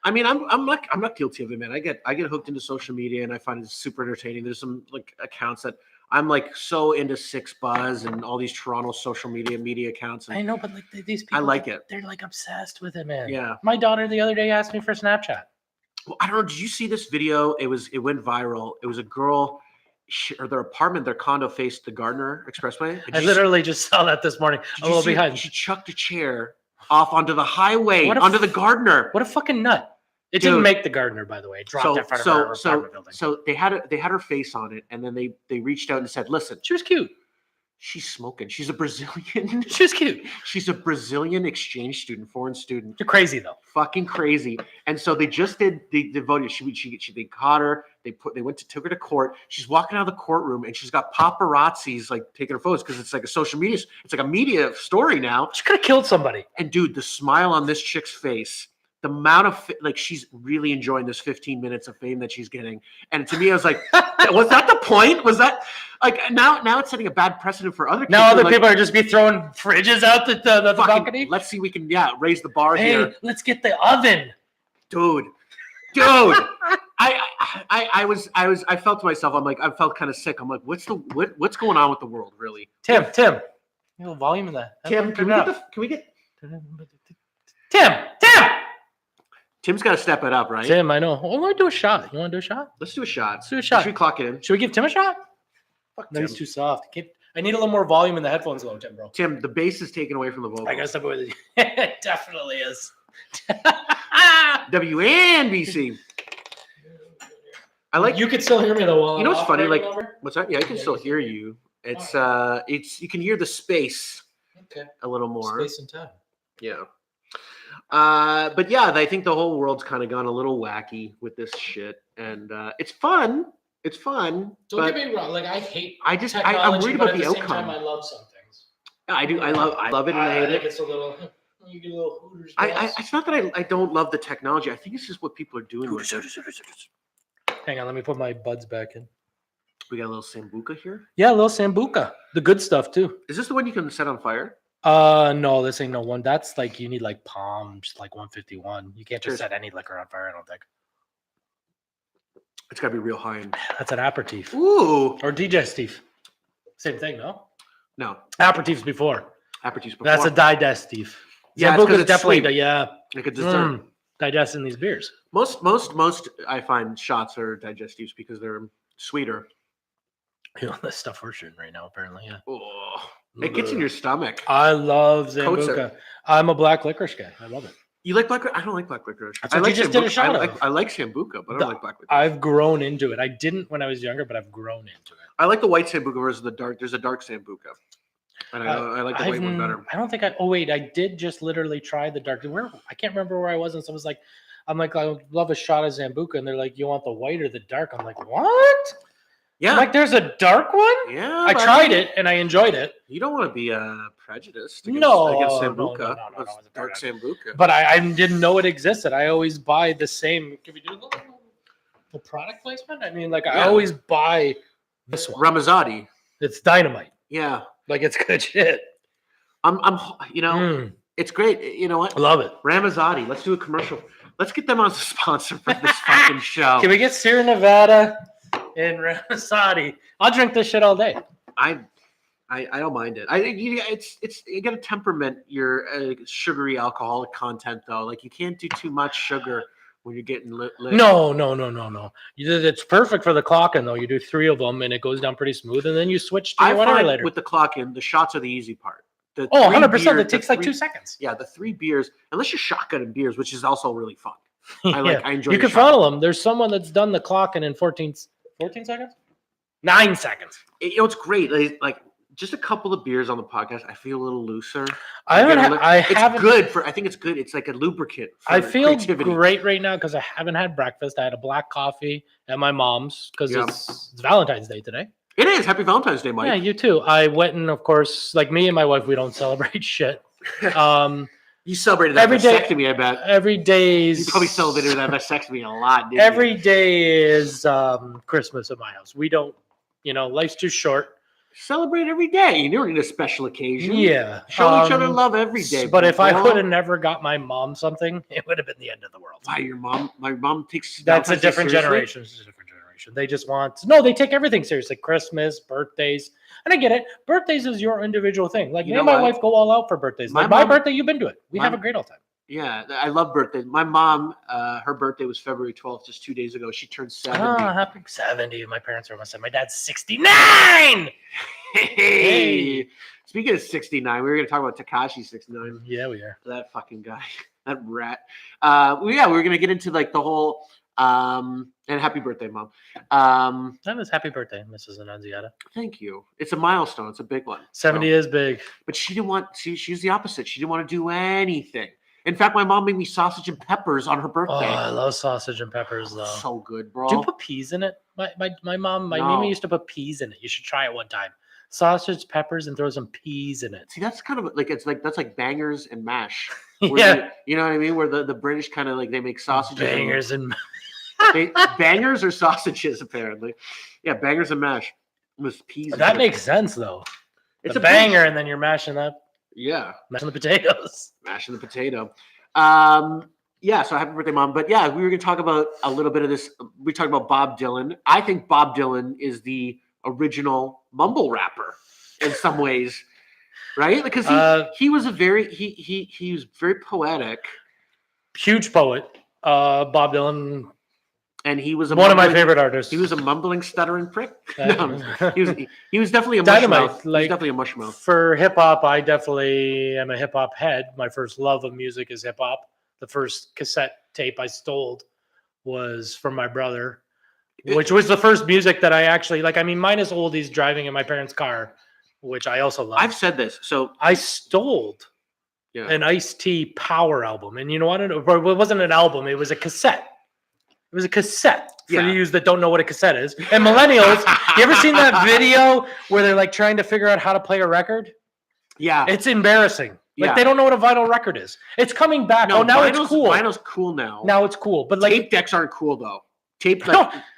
I mean, I'm not guilty of it, man. I get hooked into social media and I find it super entertaining. There's some like accounts that I'm like so into Six Buzz and all these Toronto social media accounts. And I know, but like these people, I like it. They're like obsessed with it, man. Yeah. My daughter the other day asked me for Snapchat. Well, I don't know. Did you see this video? It went viral. It was a girl. Their condo faced the Gardner Expressway. I literally just saw that this morning. A little behind. She chucked a chair off onto the highway, onto the Gardner. What a fucking nut! It didn't make the Gardner, by the way. It dropped in front of her apartment building. So they had her face on it, and then they reached out and said, "Listen." She was cute. She's smoking. She's a Brazilian. She's cute. She's a Brazilian exchange student, foreign student. You're crazy though. Fucking crazy. And so they just did the voting. They caught her. Took her to court. She's walking out of the courtroom and she's got paparazzis like taking her photos because it's like a social media. It's like a media story now. She could have killed somebody. And dude, the smile on this chick's face, the amount of like she's really enjoying this 15 minutes of fame that she's getting. And to me, I was like, was that the point? Was that like now it's setting a bad precedent for other kids? Now other like, people are just be throwing fridges out the balcony. Let's see, we can raise the bar Hey, here, let's get the oven, dude. I felt to myself, I felt kind of sick. I'm like, what's going on with the world, really? Tim, a little volume in that. Tim, can we get Tim. Tim's got to step it up, right? Tim, I know. I want to do a shot. You want to do a shot? Let's do a shot. Let's do a shot. Should we clock it in? Should we give Tim a shot? Fuck No, Tim. he's too soft. I need a little more volume in the headphones, though, Tim, bro. Tim, the bass is taken away from the vocal. I guess that it. It definitely is. WNBC. I like. You can still hear me though. You know what's funny? Like, what's that? Yeah, I can still hear you. It's you can hear the space a little more. Space and time. Yeah. But yeah, I think the whole world's kind of gone a little wacky with this shit, and it's fun. It's fun. Don't get me wrong. Like I hate. I'm worried about the outcome. Time, I love some things. I do. I love it, and I hate it. It's a little. You get a little Hooters. It's not that I don't love the technology. I think it's just what people are doing. Hang on, let me put my buds back in. We got a little sambuca here. Yeah, a little sambuca. The good stuff too. Is this the one you can set on fire? No, this ain't no one. That's like you need like Palms, like 151. You can't just set any liquor on fire, I don't think. It's gotta be real high. That's an aperitif. Ooh. Or digestif. Same thing, no? No. Aperitifs before. Aperitifs before. That's a digestif. Yeah, Sambuca is it's definitely sweet. like a dessert. Digesting these beers. Most I find shots are digestives because they're sweeter. You know, the stuff we're shooting right now, apparently, yeah. Oh, it gets in your stomach. I love Coats Sambuca. it. I'm a black licorice guy. I love it. You like black? I don't like black licorice. That's what you just did a shot of. I like Sambuca, but I don't like black licorice. I've grown into it. I didn't when I was younger, but I've grown into it. I like the white Sambuca versus the dark. There's a dark Sambuca. And I like the white one better. I don't think I. Oh wait, I did just literally try the dark. I can't remember where I was, and someone's like, "I'm like, I would love a shot of Sambuca," and they're like, "You want the white or the dark?" I'm like, "What?" Yeah. I'm like, there's a dark one. Yeah. I tried it and I enjoyed it. You don't want to be prejudiced against Sambuca. No, It's dark Sambuca. But I didn't know it existed. I always buy the same. Can we do the product placement? I mean, like I always buy this one. Ramazzotti. It's dynamite. Yeah. Like it's good shit. It's great. You know what? I love it. Ramazzotti. Let's do a commercial. Let's get them on as a sponsor for this fucking show. Can we get Sierra Nevada and Ramazzotti? I'll drink this shit all day. I don't mind it. I think you got to temperament your sugary alcoholic content though. Like you can't do too much sugar when you're getting lit. No. It's perfect for the clocking though. You do 3 of them and it goes down pretty smooth, and then you switch to whatever later. With the clocking, the shots are the easy part. 100%. It takes like 2 seconds. Yeah, the 3 beers, unless you're shotgunning beers, which is also really fun. I enjoy. You can funnel them. There's someone that's done the clocking in 14 seconds. 9 seconds. It's great. Like just a couple of beers on the podcast, I feel a little looser. I think it's good. It's like a lubricant. For I feel creativity. great right now because I haven't had breakfast. I had a black coffee at my mom's because it's Valentine's Day today. It is. Happy Valentine's Day, Mike. Yeah, you too. I went and, of course, like me and my wife, we don't celebrate shit. You celebrated that vasectomy, I bet. Every day is... You probably celebrated that vasectomy a lot, didn't Every day is Christmas at my house. We don't, life's too short. Celebrate every day. You don't need a special occasion. Yeah. Show each other love every day. But if I would have never got my mom something, it would have been the end of the world. Why, your mom? My mom takes... That's a different generation. It's a different generation. They just they take everything seriously. Christmas, birthdays. And I get it. Birthdays is your individual thing. Like me and my wife go all out for birthdays. Like my birthday, you've been to it. We have a great old time. Yeah, I love birthdays. My mom, her birthday was February 12th, just 2 days ago. She turned 70. Oh, happy 70. My parents are almost 7. My dad's 69. Hey. Speaking of 69, we were going to talk about Tekashi 69. Yeah, we are. That fucking guy. That rat. We're going to get into like the whole And happy birthday, Mom. That was happy birthday, Mrs. Annunziata. Thank you. It's a milestone. It's a big one. 70 is big. But she didn't want. She's the opposite. She didn't want to do anything. In fact, my mom made me sausage and peppers on her birthday. Oh, I love sausage and peppers, though. So good, bro. Do you put peas in it? My mom, my No. Mimi used to put peas in it. You should try it one time. Sausage, peppers, and throw some peas in it. See, that's kind of like that's like bangers and mash. Yeah. You know what I mean? Where the British kind of like they make sausages. Bangers and bangers or sausages, apparently. Yeah, bangers and mash with peas. that makes sense, though. It's a a banger, and then you're mashing the potatoes. Mashing the potato. Yeah, so happy birthday, Mom. But yeah, we were going to talk about a little bit of this. We talked about Bob Dylan. I think Bob Dylan is the original mumble rapper in some ways, right? Because he was a very he was very poetic. Huge poet, Bob Dylan. And he was one of my favorite artists. He was a mumbling, stuttering prick. No, he was definitely a Dynamite. mushmouth. He was definitely a mushmouth. For hip hop, I definitely am a hip hop head. My first love of music is hip hop. The first cassette tape I stole was from my brother, which was the first music that I actually like. I mean, minus oldies driving in my parents' car, which I also love. I've said this. So I stole an Ice-T Power album. And you know what? It wasn't an album. It was a cassette. It was a cassette for you that don't know what a cassette is. And millennials, you ever seen that video where they're like trying to figure out how to play a record? Yeah. It's embarrassing. Like they don't know what a vinyl record is. It's coming back. No, now it's cool. Vinyl's cool now. Now it's cool. But like tape decks aren't cool though.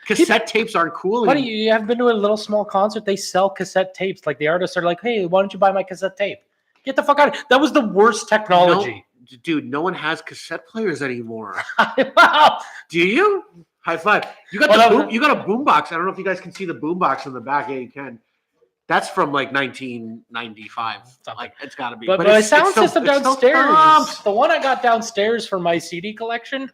Cassette tapes aren't cool. Buddy, you haven't been to a little small concert? They sell cassette tapes. Like the artists are like, hey, why don't you buy my cassette tape? Get the fuck out of here. That was the worst technology. Dude, no one has cassette players anymore. Wow. Do you? High five. You got you got a boombox. I don't know if you guys can see the boombox in the back. Yeah, you can. That's from like 1995. Like it's got to be. But my sound system downstairs, the one I got downstairs for my CD collection,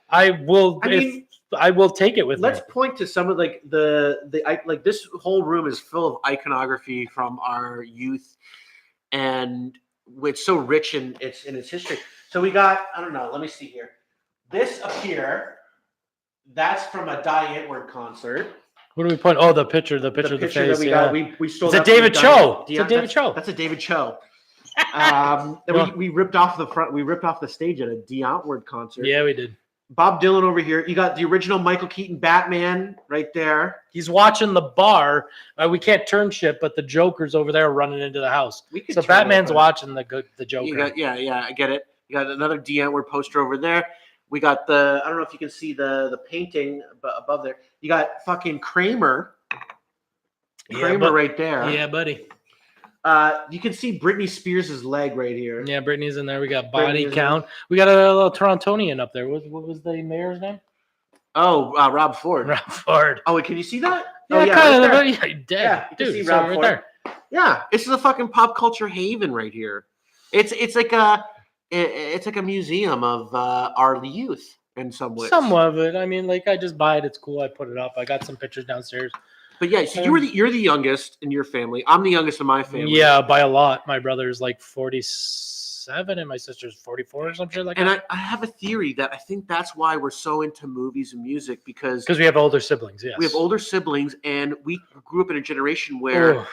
I will take it with me. Let's point to some of like like this whole room is full of iconography from our youth, and it's so rich in its history. So we got, I don't know, let me see here. This up here, that's from a Die Antwoord concert. What do we put? Oh, the picture of the face. That we got. We stole. It's a David Cho. It's a David Cho. That's a David Cho. We ripped off the front. We ripped off the stage at a Die Antwoord concert. Yeah, we did. Bob Dylan over here. You got the original Michael Keaton Batman right there. He's watching the bar. We can't turn shit, but the Joker's over there running into the house. So Batman's watching the Joker. I get it. You got another Die Antwoord poster over there. We got I don't know if you can see the painting above there. You got fucking Kramer. Right there. Yeah, buddy. You can see Britney Spears' leg right here. Yeah, Britney's in there. We got Body Count. We got a little Torontonian up there. What was the mayor's name? Oh, Rob Ford. Rob Ford. Oh, wait, can you see that? Yeah, kind of. Yeah, dead. Yeah, you dude, can see Rob right Ford. there. Yeah, this is a fucking pop culture haven right here. It's like a museum of our youth in some ways. Some of it. I mean, like I just buy it. It's cool. I put it up. I got some pictures downstairs. But yeah, so you're the youngest in your family. I'm the youngest in my family. Yeah, by a lot. My brother's like 47 and my sister's 44 or something like that. And I have a theory that I think that's why we're so into movies and music because we have older siblings. Yes, we have older siblings, and we grew up in a generation where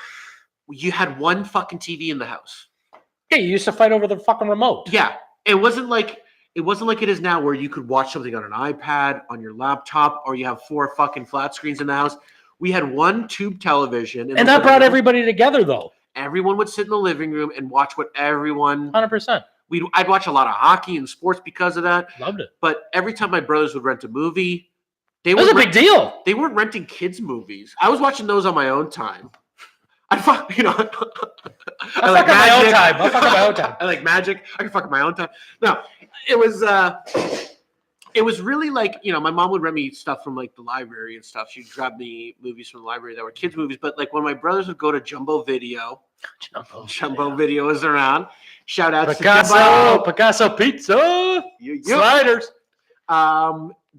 you had one fucking TV in the house. Yeah, you used to fight over the fucking remote. Yeah, it wasn't like it is now where you could watch something on an iPad, on your laptop, or you have 4 fucking flat screens in the house. We had one tube television. And that brought everybody together, though. Everyone would sit in the living room and watch what everyone... 100%. I'd watch a lot of hockey and sports because of that. Loved it. But every time my brothers would rent a movie... It was a big deal. They weren't renting kids' movies. I was watching those on my own time. I like my own time. I'll fuck on my own time. I like magic. I can fuck on my own time. No, it was really like, my mom would rent me stuff from like the library and stuff. She'd grab me movies from the library that were kids' movies. But like when my brothers would go to Jumbo Video Video is around. Shout out to Picasso Pizza, sliders.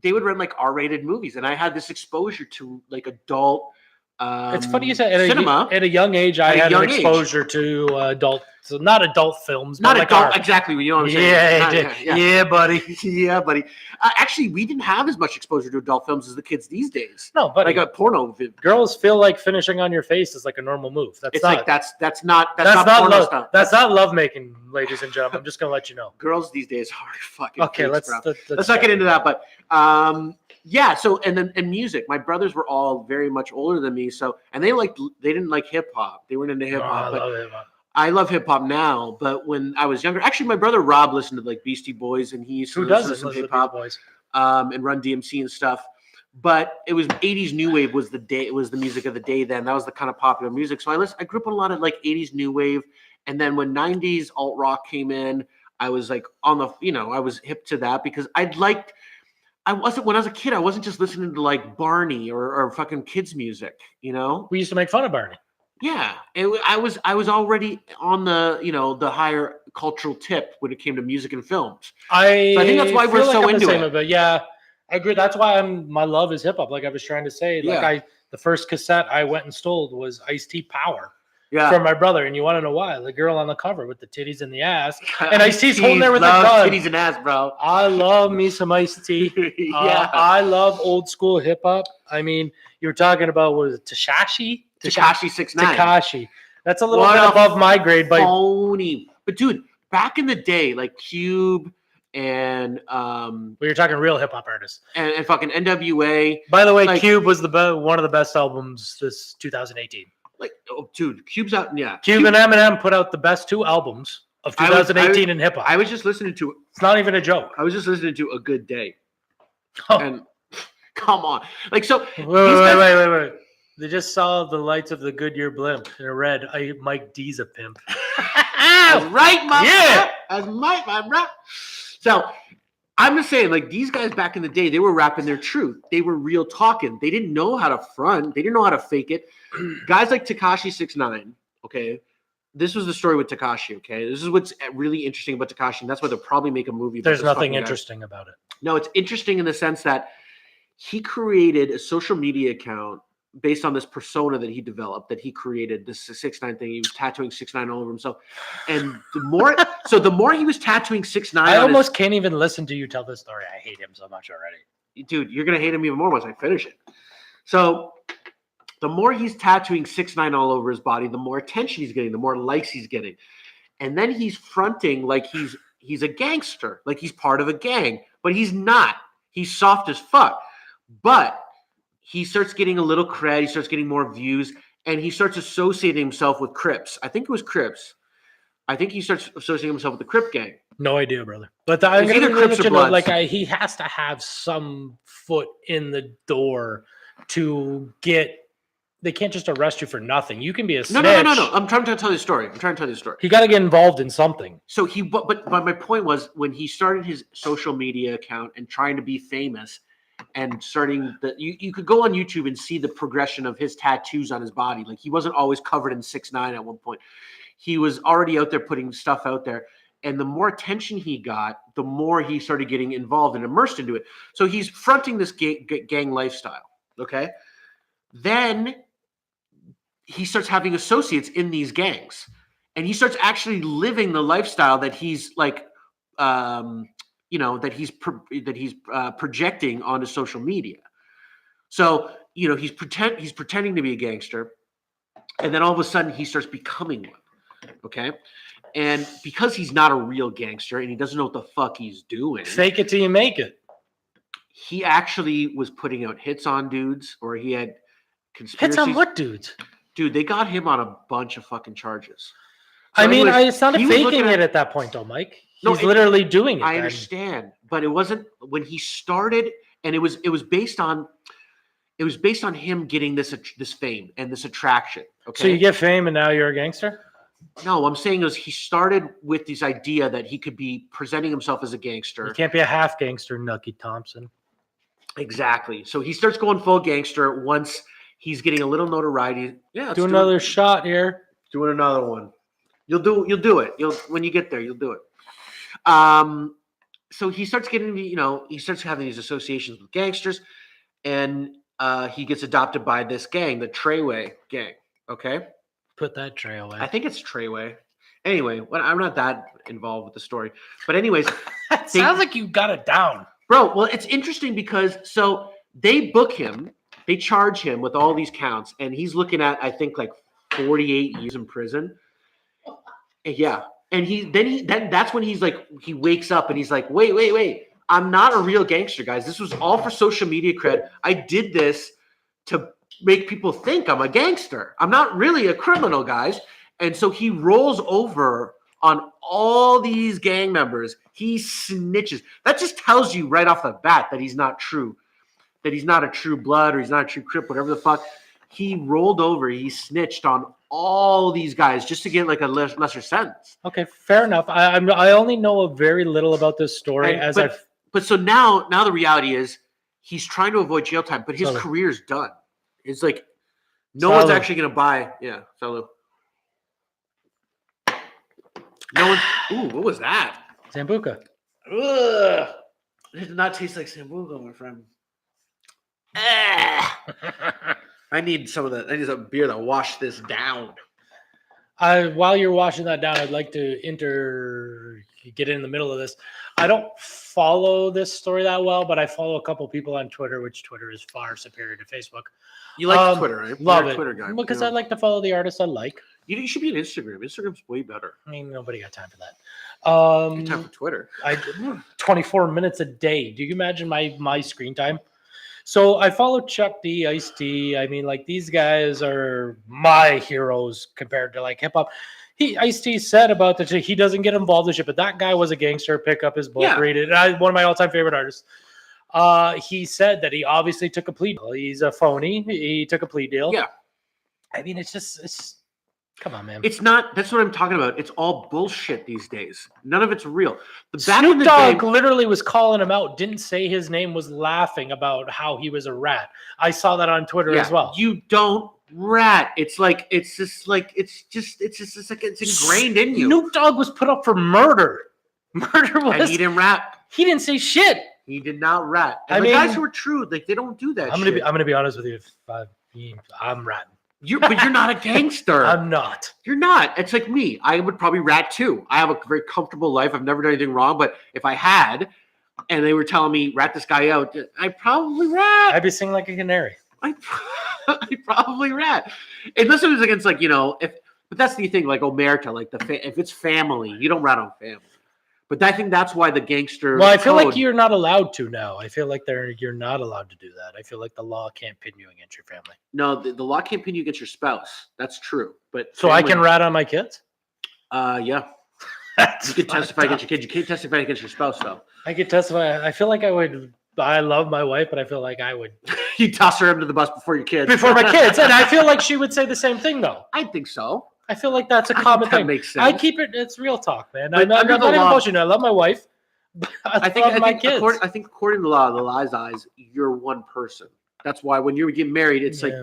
They would rent like R-rated movies, and I had this exposure to like adult. It's funny you said cinema at a young age. I had an exposure to adult So not adult films, Not but like adult, our, exactly. You know what I'm saying? yeah, Not- yeah, buddy. yeah, buddy. Actually, we didn't have as much exposure to adult films as the kids these days. No, buddy. Like a porno. Girls feel like finishing on your face is like a normal move. That's It's not, like that's not not porno love. stuff. That's not lovemaking, ladies and gentlemen. I'm just gonna let you know. Girls these days are fucking. Okay, freaks, let's bro. Let's not get into that. But yeah. So and music. My brothers were all very much older than me. So and they didn't like hip hop. They weren't into hip hop. I love it. I love hip hop now, but when I was younger, actually, my brother Rob listened to like Beastie Boys, and he used to Who listen to doesn't some listen hip to hop, boys? and Run DMC and stuff. But it was '80s new wave was the day. It was the music of the day then. That was the kind of popular music. So I grew up on a lot of like '80s new wave, and then when '90s alt rock came in, I was like on the I was hip to that because I wasn't when I was a kid. I wasn't just listening to like Barney or fucking kids music. We used to make fun of Barney. Yeah, I was already on the the higher cultural tip when it came to music and films. So I think that's why we're feel like so I'm the into same it. of it. Yeah, I agree. That's why my love is hip hop. Like I was trying to say, Yeah. the first cassette I went and stole was Ice-T Power Yeah, from my brother, and you want to know why? The girl on the cover with the titties and the ass, and Ice-T's holding there with a love gun. titties and ass, bro. I love me some Ice-T. Yeah, I love old school hip hop. I mean, you were talking about was it Tekashi? Tekashi 6ix9ine. Tekashi. That's a little What bit a above my grade, but phony. But dude, back in the day, like Cube and we were talking real hip hop artists. and fucking NWA, By the way, like- Cube was one of the best albums this 2018. like dude, Cube's out. Yeah, Cube and Eminem put out the best 2 albums of I was- 2018 in hip hop. I was just listening to. It's not even a joke. I was just listening to A Good Day, Oh, and come on, like so. wait. They just saw the lights of the Goodyear blimp in a red. Mike D's a pimp. That's right, my Yeah. That's my bro. So I'm just saying, like these guys back in the day, they were rapping their truth. They were real talking. They didn't know how to front. They didn't know how to fake it. Guys like Tekashi 6ix9ine, okay. This was the story with Tekashi, okay. This is what's really interesting about Tekashi, and that's why they'll probably make a movie. About There's this nothing fucking guy. interesting about it. No, it's interesting in the sense that he created a social media account based on this persona that he developed, that he created, this 6ix9ine thing. He was tattooing 6ix9ine all over himself. And the more he was tattooing 6ix9ine, I on almost can't even listen to you tell this story. I hate him so much already. dude, you're going to hate him even more once I finish it. So the more he's tattooing 6ix9ine all over his body, the more attention he's getting, the more likes he's getting. And then he's fronting like he's a gangster, like he's part of a gang, but he's not. He's soft as fuck. But he starts getting a little cred. He starts getting more views, and he starts associating himself with Crips. I think it was Crips. I think he starts associating himself with the Crip gang. No idea, brother. But I'm It's going either to Crips let you or know, Bloods. like he has to have some foot in the door to get. They can't just arrest you for nothing. You can be a snitch. No. I'm trying to tell you a story. He got to get involved in something. So but my point was when he started his social media account and trying to be famous and starting you could go on YouTube and see the progression of his tattoos on his body. Like he wasn't always covered in 6ix9ine at one point. He was already out there putting stuff out there. And the more attention he got, the more he started getting involved and immersed into it. So he's fronting this gang lifestyle. Okay. Then he starts having associates in these gangs, and he starts actually living the lifestyle that he's like, that he's projecting onto social media. So he's pretending to be a gangster, and then all of a sudden he starts becoming one. Okay, and because he's not a real gangster and he doesn't know what the fuck he's doing, Fake it till you make it. he actually was putting out hits on dudes, or he had conspiracies. Hits on what dudes? Dude, they got him on a bunch of fucking charges. So I mean, anyways, it's not he was looking faking at- it at that point, though, Mike. No, He's literally doing it. I then. understand, but it wasn't when he started, and it was based on him getting this fame and this attraction. Okay, So you get fame and now you're a gangster? no, I'm saying is he started with this idea that he could be presenting himself as a You gangster. can't be a half gangster, Nucky Thompson. Exactly. So he starts going full gangster once he's getting a little notoriety. Yeah, let's Do another shot here. doing another one. You'll do it. When you get there, you'll do it. So he starts getting, he starts having these associations with gangsters, and he gets adopted by this gang, the Treyway gang. Okay, Put that tray away. I think it's Treyway. Anyway, I'm not that involved with the story, but anyways, It sounds like you got it down. bro. Well, it's interesting because so they book him, they charge him with all these counts, and he's looking at I think like 48 years in prison. Yeah, and then that's when he wakes up and he's like, wait, I'm not a real gangster, guys. This was all for social media cred. I did this to make people think I'm a gangster. I'm not really a criminal, guys. And so he rolls over on all these gang members. He snitches. That just tells you right off the bat that he's not true, that he's not a true blood or he's not a true Crip, whatever the fuck. He rolled over. He snitched on all these guys just to get like a lesser sentence. Okay, fair enough. I only know a very little about this story But so now the reality is he's trying to avoid jail time, but his Salud. career's done. It's like no one's actually going to buy. Yeah, salud. No one. Ooh, what was that? Sambuca. Ugh. It did not taste like Sambuca, my friend. I need some of that. I need some beer to wash this down. While you're washing that down, I'd like to get in the middle of this. I don't follow this story that well, but I follow a couple people on Twitter, which Twitter is far superior to Facebook. You like Twitter, right? Love You're a it. Twitter guy. Because I like to follow the artists I like. You should be on Instagram. Instagram's way better. I mean, nobody got time for that. Good time for Twitter. 24 minutes a day. Do you imagine my screen time? So I follow Chuck D, Ice-T. I mean, like these guys are my heroes compared to like hip hop. Ice-T said about that he doesn't get involved in shit, but that guy was a gangster. Pick up his book, read it. One of my all-time favorite artists. He said that he obviously took a plea deal. He's a phony. He took a plea deal. Yeah. I mean, it's come on, man. It's not. That's what I'm talking about. It's all bullshit these days. None of it's real. Snoop Dogg literally was calling him out. Didn't say his name. Was laughing about how he was a rat. I saw that on Twitter as well. You don't rat. It's ingrained in you. Snoop Dogg was put up for murder. Murder was. And he didn't rat. He didn't say shit. He did not rat. And the guys who are true, like they don't do that. I'm gonna be honest with you. I'm ratting. But you're not a gangster. I'm not. You're not. It's like me. I would probably rat too. I have a very comfortable life. I've never done anything wrong. But if I had, and they were telling me rat this guy out, I'd probably rat. I'd be singing like a canary. I'd probably rat. Unless it was against but that's the thing, like Omerta, like if it's family, you don't rat on family. But I think that's why the gangster. Well, I feel like you're not allowed to now. I feel like you're not allowed to do that. I feel like the law can't pin you against your family. No, the law can't pin you against your spouse. That's true. But so I can rat on my kids? Yeah. You can testify against your kids. You can't testify against your spouse, though. I could testify. I feel like I would. I love my wife, but I feel like I would. You toss her under the bus before your kids. Before my kids, and I feel like she would say the same thing, though. I think so. I feel like that's a common thing. Makes sense. I keep it. It's real talk, man. But I'm not emotional. I love my wife. I think my kids. According to the law's eyes, you're one person. That's why when you get married, it's like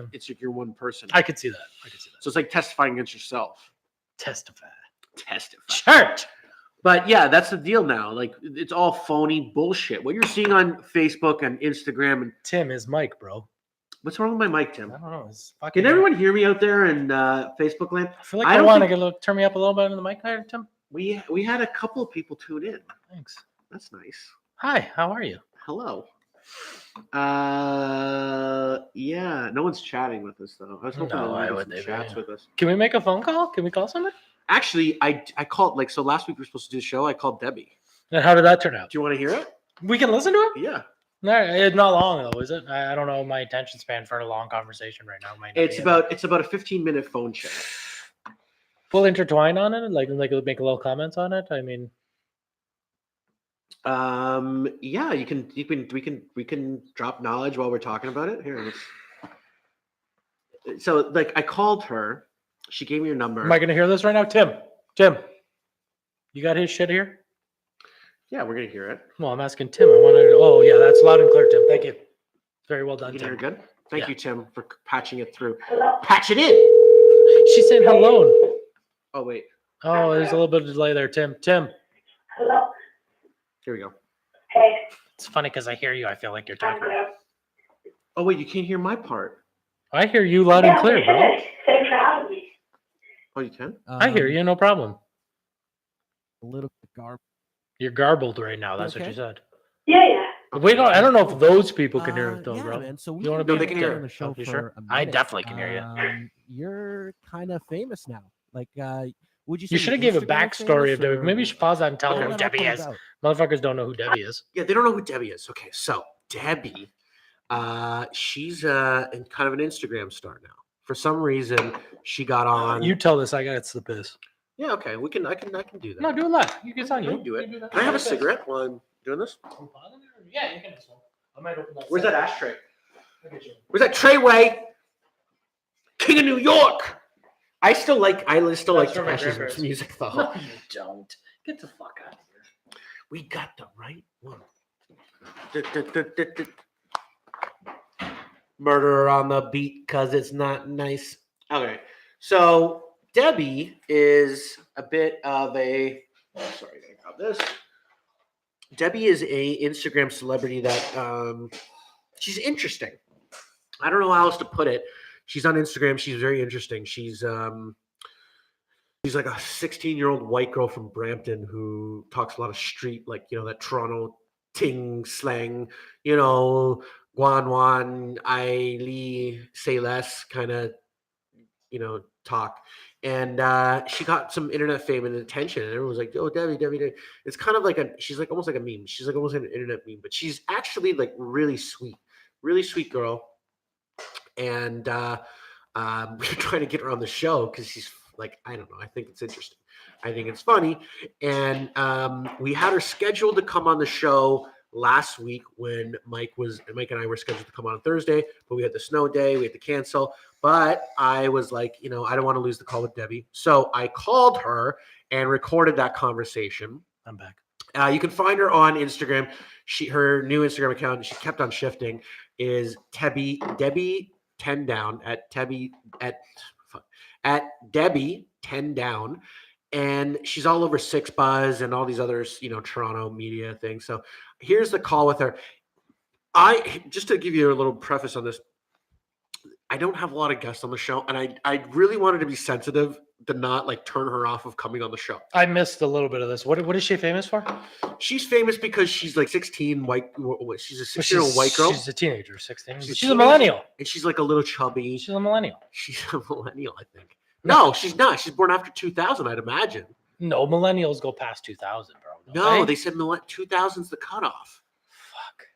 you're one person. I could see that. So it's like testifying against yourself. Testify. Church. But yeah, that's the deal now. Like it's all phony bullshit. What you're seeing on Facebook and Instagram and Tim is Mike, bro. What's wrong with my mic, Tim? I don't know. Can everyone hear me out there in Facebook land? I feel like I want to turn me up a little bit on the mic there, Tim. We had a couple of people tune in. Thanks. That's nice. Hi, how are you? Hello. Yeah, no one's chatting with us though. I was hoping they chats with us. Can we make a phone call? Can we call someone? Actually, I called so last week we were supposed to do the show. I called Debbie. And how did that turn out? Do you want to hear it? We can listen to it? Yeah. No, it's not long though, is it? I don't know my attention span for a long conversation right now. It's about a 15-minute phone chat. We'll intertwine on it, like make little comments on it. I mean, yeah, we can drop knowledge while we're talking about it. Here, so like I called her. She gave me your number. Am I gonna hear this right now, Tim? You got his shit here? Yeah, we're gonna hear it. Well, I'm asking Tim. I want to. Oh, yeah, that's loud and clear, Tim. Thank you. Very well done, Tim. You're good. Thank you, Tim, for patching it through. Patch it in. She said hello. Oh wait. Oh, there's a little bit of delay there, Tim. Hello. Here we go. Hey. It's funny because I hear you. I feel like you're talking. Oh wait, you can't hear my part. I hear you loud and clear, bro. Say proud of me. Oh, you can. I hear you. No problem. little garb. You're garbled right now. That's what okay? you said. Yeah, yeah. Wait, no, I don't know if those people can hear it though, Yeah, bro. man. So we You wanna can be- they can hear on the it. show You for sure? a I minute. definitely can hear you. You're kind of famous now. Like, would you say You should have you're gave a Instagram backstory famous, of Debbie. or Maybe you should pause that and tell how her did who that all Debbie come is. about? Motherfuckers don't know who Debbie is. Yeah, they don't know who Debbie is. Okay, so Debbie, she's kind of an Instagram star now. For some reason, she got on. You tell this. I got the piss. Yeah, okay, I can do that. No, do it live. You can tell I you. can do it. You that. Can I have a Piss. cigarette while I'm doing this? Yeah, you can. I might open that. Where's that ashtray? Look at you. Where's that Treyway? King of New York. I still like That's from my Tash's grandparents. music though. No, you don't. Get the fuck out of here. We got the right one. Murder on the beat because it's not nice. Okay, so Debbie is a bit of a. Oh, sorry, I got this. Debbie is a Instagram celebrity that she's interesting. I don't know how else to put it. She's on Instagram. She's very interesting. She's like a 16-year-old white girl from Brampton who talks a lot of street, like, you know, that Toronto ting slang, you know, guan, I li, say less kind of, you know, talk. And she got some internet fame and attention, and everyone was like, "Oh, Debbie." It's kind of like she's like almost like a meme. She's like almost like an internet meme, but she's actually like really sweet girl. And we're trying to get her on the show because she's like, I don't know. I think it's interesting. I think it's funny. And we had her scheduled to come on the show last week when Mike and I were scheduled to come on Thursday, but we had the snow day. We had to cancel. But I was like, you know, I don't want to lose the call with Debbie. So I called her and recorded that conversation. I'm back. You can find her on Instagram. Her new Instagram account, she kept on shifting, is Debbie 10 down at Debbie 10 down. And she's all over Six Buzz and all these other, you know, Toronto media things. So here's the call with her. Just to give you a little preface on this, I don't have a lot of guests on the show, and I really wanted to be sensitive to not like turn her off of coming on the show. I missed a little bit of this. What is she famous for? She's famous because she's like 16, white. She's a 16-year-old white girl. She's a teenager, 16. She's She's a millennial. And she's like a little chubby. She's a millennial. She's a millennial, I think. No, she's not. She's born after 2000, I'd imagine. No, millennials go past 2000, bro. No, they said 2000's the cutoff. Fuck.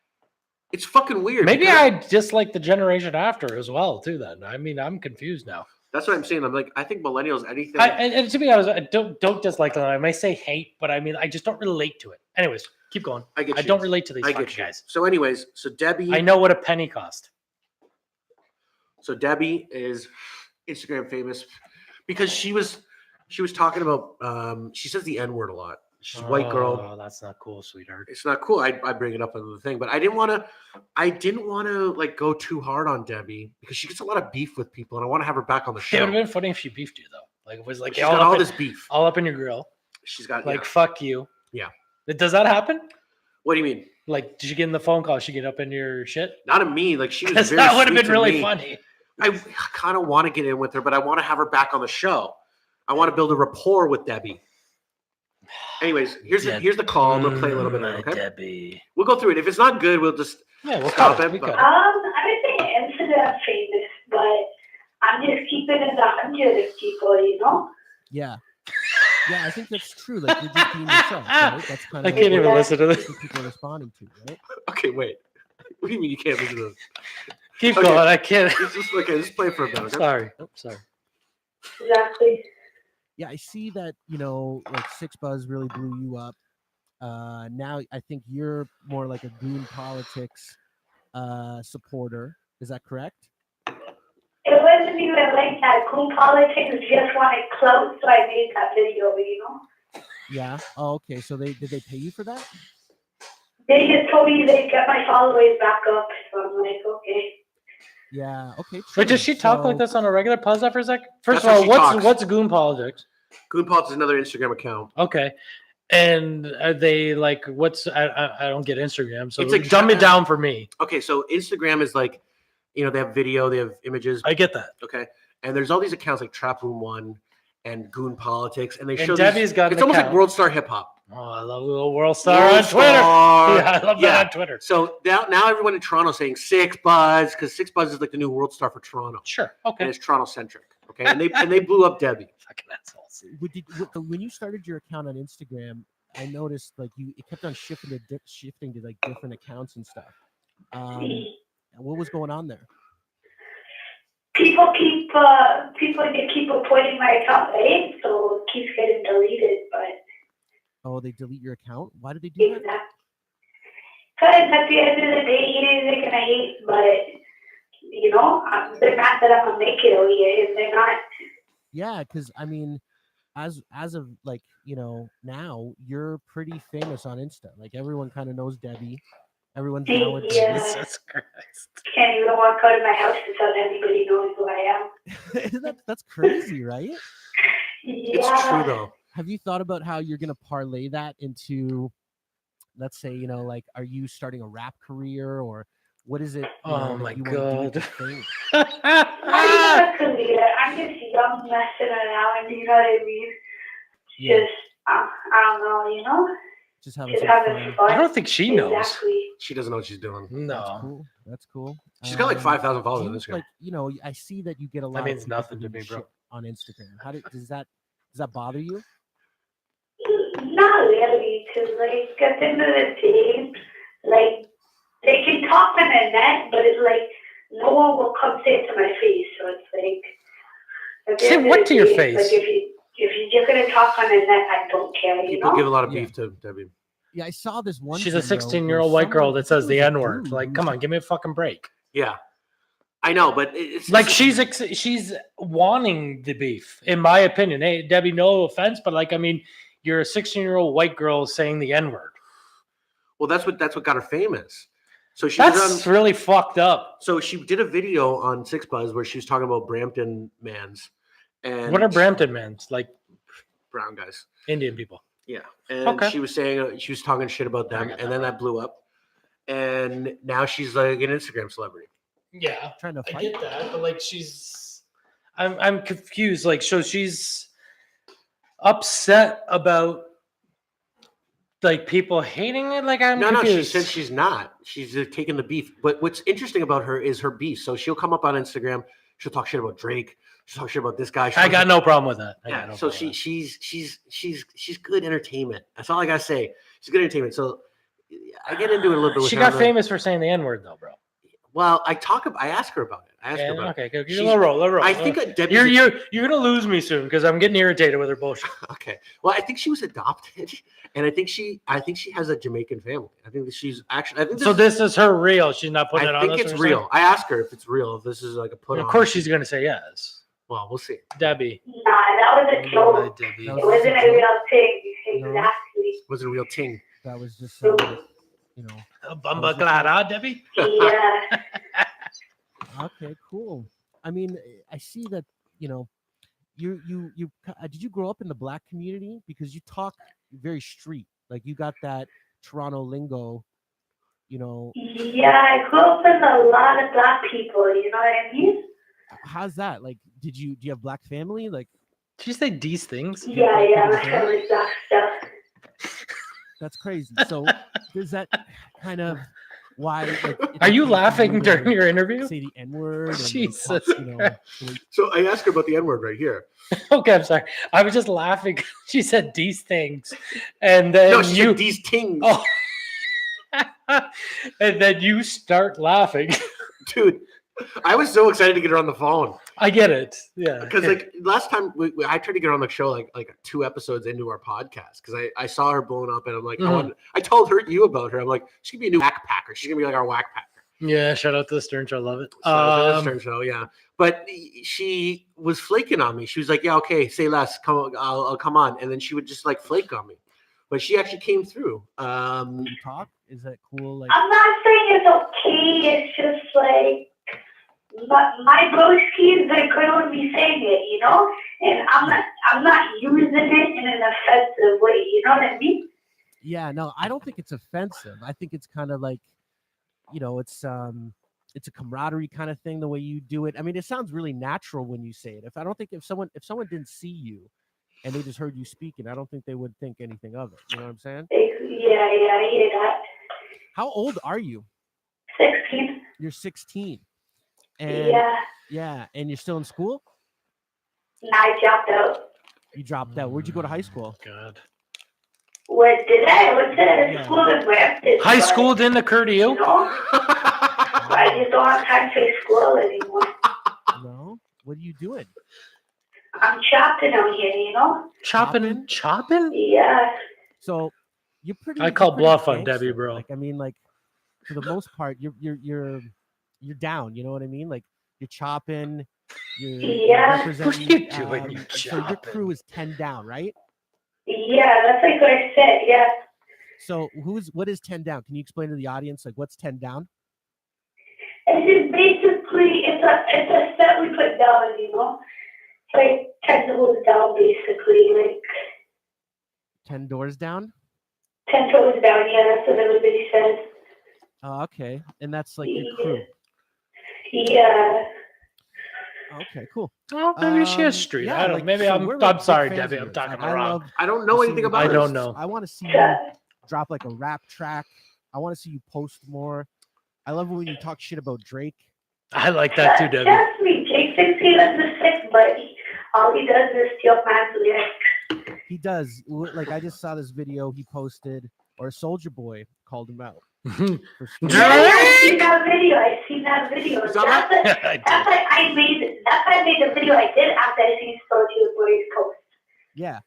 It's fucking weird. Maybe because- I dislike the generation after as well, too. Then I mean, I'm confused now. That's what I'm saying. I'm like, I think millennials, anything. And to be honest, I don't dislike them. I may say hate, but I mean, I just don't relate to it. Anyways, keep going. I get I you. don't relate to these I fucking get you. guys. So, anyways, so Debbie. I know what a penny cost. So Debbie is Instagram famous because she was talking about. She says the N word a lot. She's a white girl. Oh, that's not cool, sweetheart. It's not cool. I bring it up on the thing, but I didn't want to like go too hard on Debbie because she gets a lot of beef with people, and I want to have her back on the It show. would have been funny if she beefed you though. Like it was like She's got all this beef. all up in your grill. She's got Like yeah. fuck you. Yeah. Does that happen? What do you mean? Like, did you get in the phone call? She get up in your shit? Not at me. Like she was. Because Very that would have sweet been to really me. funny. I kind of want to get in with her, but I want to have her back on the show. I want to build a rapport with Debbie. Anyways, here's the call. I'm gonna play a little bit of it, okay? Debbie. We'll go through it. If it's not good, we'll just Yeah, we'll stop cut it. We but- cut I would say Instagram famous, but I'm just keeping it 100 people, you know? Yeah. Yeah, I think that's true. Like you're just being yourself, right? That's kind I of can't even Yeah. listen to this. what people are responding to, right? Okay, wait. What do you mean you can't listen to this? Keep Okay. going. I can't. Just play for a minute. Okay? Sorry. Oh, sorry. Exactly. Yeah, I see that, like Six Buzz really blew you up. Now I think you're more like a goon politics supporter. Is that correct? It wasn't even like that. Cool politics just wanted clothes, so I made that video, you know? Yeah. Oh, okay. So did they pay you for that? They just told me they'd get my followers back up, so I'm like, okay. Yeah. Okay. But does true. she talk like So- this on a regular? Pause that for a sec. First That's of how all, she talks. what's goon politics? Goon Politics is another Instagram account. Okay. And are they like what's I don't get Instagram, so It's a dumb it down for me. Okay, so Instagram is like, they have video, they have images. I get that. Okay, and there's all these accounts like Trap Room One, and goon politics, and they And show Debbie's got an it's almost like account. World Star Hip Hop. Oh, I love a little World Star World on Twitter. Star. Yeah, I love that on Twitter. So now everyone in Toronto is saying Six Buzz, because Six Buzz is like the new World Star for Toronto, Sure. and Okay. it's Toronto centric. Okay, and they blew up Debbie. Fucking assholes. When you started your account on Instagram, I noticed like it kept on shifting to like different accounts and stuff. What was going on there? People keep avoiding my account, right? So it keeps getting deleted, but Oh, they delete your account? Why did they do that? because at the end of the day, it is gonna hate, but you know, they're not that I'm gonna make it over here, and they're not. Yeah, because I mean, as of like now you're pretty famous on Insta. Like everyone kind of knows Debbie. Everyone's now with Yeah. Debbie. Jesus Christ. Can't even walk out of my house without anybody knowing who I am. That's crazy, right? Yeah. It's true though. Have you thought about how you're gonna parlay that into, let's say, like, are you starting a rap career or what is it? Oh that my you wanna do God. with fame? I'm not a career. I'm just young messing around. You know what I mean? Yeah. Just I don't know. Just having Just some having fun. fun. I don't think she knows. Exactly. She doesn't know what she's doing. That's No. cool. That's cool. She's got like 5,000 followers on do you, Instagram. like, I see that you get a lot. means of people nothing to doing me, bro. shit on Instagram. How does that bother you? Not really, because like at the end of the day, like they can talk on the net, but it's like no one will come say it to my face. So it's like at the Say end of what the to your day, face? Like if you're just gonna talk on the net, I don't care. You People know? give a lot of Yeah. beef to Debbie. Yeah, I saw this one. She's a video 16-year-old where white girl someone- I that says think the it was a N-word. dude Like, who come was on, give me a fucking break. Yeah, I know, but it's Like she's wanting the beef, in my opinion. Hey, Debbie, no offense, but like, I mean, you're a 16-year-old white girl saying the N-word. well, that's what got her famous. So she was That's on. really fucked up. So she did a video on Six Buzz where she was talking about Brampton mans and What are Brampton mans? Like brown guys. Indian people. Yeah, and Okay. she was saying she was talking shit about them, got and that then that blew up, and now she's like an Instagram celebrity. Yeah, trying to I fight. get that, but like I'm confused. Like, so she's upset about like people hating it. Like, I'm No, she confused. said she's not. She's taking the beef. But what's interesting about her is her beef. So she'll come up on Instagram. She'll talk shit about Drake. She'll talk shit about this guy. I got no problem with that. I got Yeah. no So problem with she's good entertainment. That's all I gotta say. She's good entertainment. So I get into it a little bit. that. With She her got on the- famous for saying the N-word, though, bro. Well, I ask her about it. I ask her about Okay, good. She's- Let roll. I think Debbie's you're gonna lose me soon because I'm getting irritated with her bullshit. okay. Well, I think she was adopted, and I think she has a Jamaican family. I think that she's actually. I think So this is her real. She's not putting it I on. think this it's or real. I asked her if it's real. If this is like a put something? on. Of course, she's gonna say yes. Well, we'll see. Debbie. Nah, that was a joke. That It was wasn't a real thing. No. Exactly. Was it a real ting? That was just Bumba Clara, Debbie. Yeah. Okay, cool. I mean, I see that you did you grow up in the black community because you talk very street, like you got that Toronto lingo, Yeah, I grew up with a lot of black people. You know what I mean? How's that? Like, do you have black family? Like, Did you say these things? Yeah, my family's black stuff. that's crazy. So does that kind of why? Like, it's Are you okay for laughing to during your interview? say the N word? Jesus So I asked her about the N word right here. Okay, I'm sorry. I was just laughing. She said these things, and then No, she you said these tings, Oh. And then you start laughing. dude. I was so excited to get her on the phone I get it. Yeah. because like last time I tried to get her on the show like 2 episodes into our podcast because I saw her blowing up and I'm like I told you about her. I'm like she's gonna be a new whack packer. She's gonna be like our whack packer. Yeah, shout out to the Stern Show. I love it. So Stern Show, yeah. But she was flaking on me. She was like, "Yeah, okay, say less. Come, I'll come on." And then she would just like flake on me. But she actually came through. You talk? Is that cool? Like, I'm not saying it's okay. It's just like my broskies, they're good with me saying it, and I'm not using it in an offensive way. You know what I mean? yeah, no, I don't think it's offensive. I think it's kind of like, it's it's a camaraderie kind of thing the way you do it. I mean, it sounds really natural when you say it. If someone didn't see you and they just heard you speaking, I don't think they would think anything of it. You know what I'm saying? Yeah, I hear that. How old are you? 16. You're 16. And Yeah. And you're still in school? No, I dropped out. You dropped out. Where'd you go to high school? God. What did I? I went to Yeah. school in Brampton. High but, school didn't occur to you? You know, I just don't have time for school anymore. No? What are you doing? I'm chopping out here, you know? Chopping? Yeah. So you're pretty. I call you're pretty bluff on gangster. Debbie, bro. Like, I mean, like, for the most part, you're down. You know what I mean? Like, you're chopping. You're Yeah. representing, What are you doing, you so your chopping? crew is 10 down, right? Yeah, that's like what I said, yeah. So what is 10 down? Can you explain to the audience, like, what's 10 down? It's just basically, it's a set we put down, you know? It's like 10 toes down, basically, like 10 doors down? 10 toes down, yeah, that's what everybody says. Oh, okay. And that's like your crew. Yeah. Okay, cool. Oh, maybe she is street. yeah, I don't. like, maybe so I'm. we're, like, I'm big sorry, fans Debbie. of I'm yours. talking Like, about wrong. I don't know anything about I it. don't know. I want to see you Yeah. drop like a rap track. I want to see you post more. I love when you talk shit about Drake. I like that too, Debbie. That's me. Jake thinks he does the sick, but all he does is steal man's lyrics. He does. Like, I just saw this video he posted, or Soldier Boy called him out. For stealing- Yeah, I seen that video. You saw that? I did. That's why I made the video I did after I seen Soldier Boy's post. Yeah.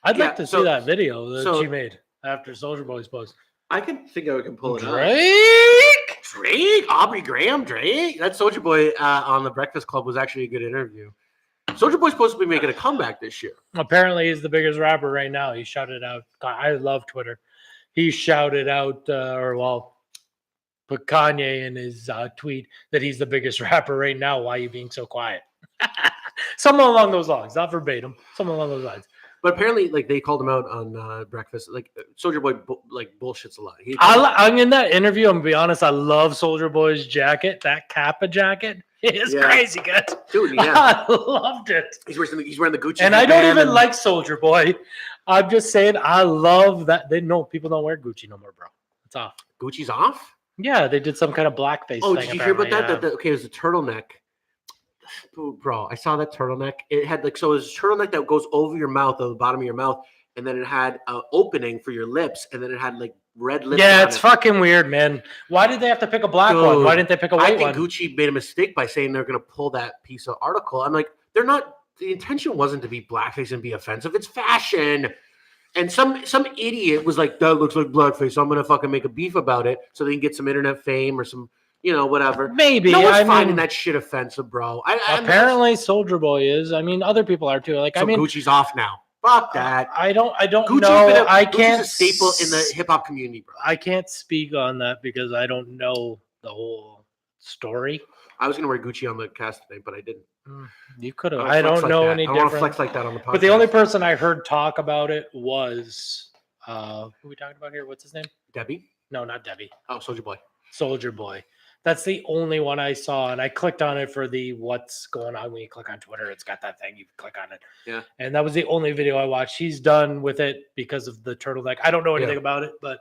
I'd Yeah, like to so- see that video that so- she made after Soldier Boy's post. I can think I can pull it up. Drake. Aubrey Graham, Drake. That Soldier Boy on the Breakfast Club was actually a good interview. Soldier Boy's supposed to be making a comeback this year. Apparently, he's the biggest rapper right now. He shouted out. I love Twitter. He shouted out, put Kanye in his tweet that he's the biggest rapper right now. Why are you being so quiet? Something along those lines, not verbatim. Something along those lines. But apparently, like, they called him out on Breakfast. Like, Soldier Boy, bullshits a lot. I'm in that interview. I'm gonna be honest. I love Soldier Boy's jacket. That Kappa jacket is Yeah. crazy good. Dude, yeah. I loved it. He's wearing the Gucci. And I don't headband even and- like Soldier Boy. I'm just saying I love that. People don't wear Gucci no more, bro. It's off. Gucci's off. Yeah, they did some kind of blackface. Oh, thing, did you hear about that? apparently, Okay, it was a turtleneck. Bro, I saw that turtleneck. It had it was a turtleneck that goes over your mouth, on the bottom of your mouth, and then it had an opening for your lips, and then it had like red lips. Yeah, on it's it. fucking weird, man. Why did they have to pick a black one? Dude, Why didn't they pick a I white think one? Gucci made a mistake by saying they're going to pull that piece of article. I'm like, they're not. The intention wasn't to be blackface and be offensive. It's fashion. And some idiot was like, that looks like blackface, so I'm going to fucking make a beef about it so they can get some internet fame or some, whatever. Maybe. No one's I finding mean, that shit offensive, bro. apparently Soldier Boy is. I mean, other people are too. Like, So I mean, Gucci's off now. Fuck that. I don't Gucci's know. I Gucci's can't a staple in the hip hop community, bro. I can't speak on that because I don't know the whole story. I was gonna wear Gucci on the cast today, but I didn't. You could have. don't I flex don't like know that. any I don't want to different. flex like that on the podcast. But the only person I heard talk about it was who are we talking about here? What's his name? Debbie. No, not Debbie. Oh, Soldier Boy. Soldier Boy. That's the only one I saw, and I clicked on it for the what's going on. When you click on Twitter, it's got that thing. You click on it. Yeah. And that was the only video I watched. He's done with it because of the turtleneck. I don't know anything about it, but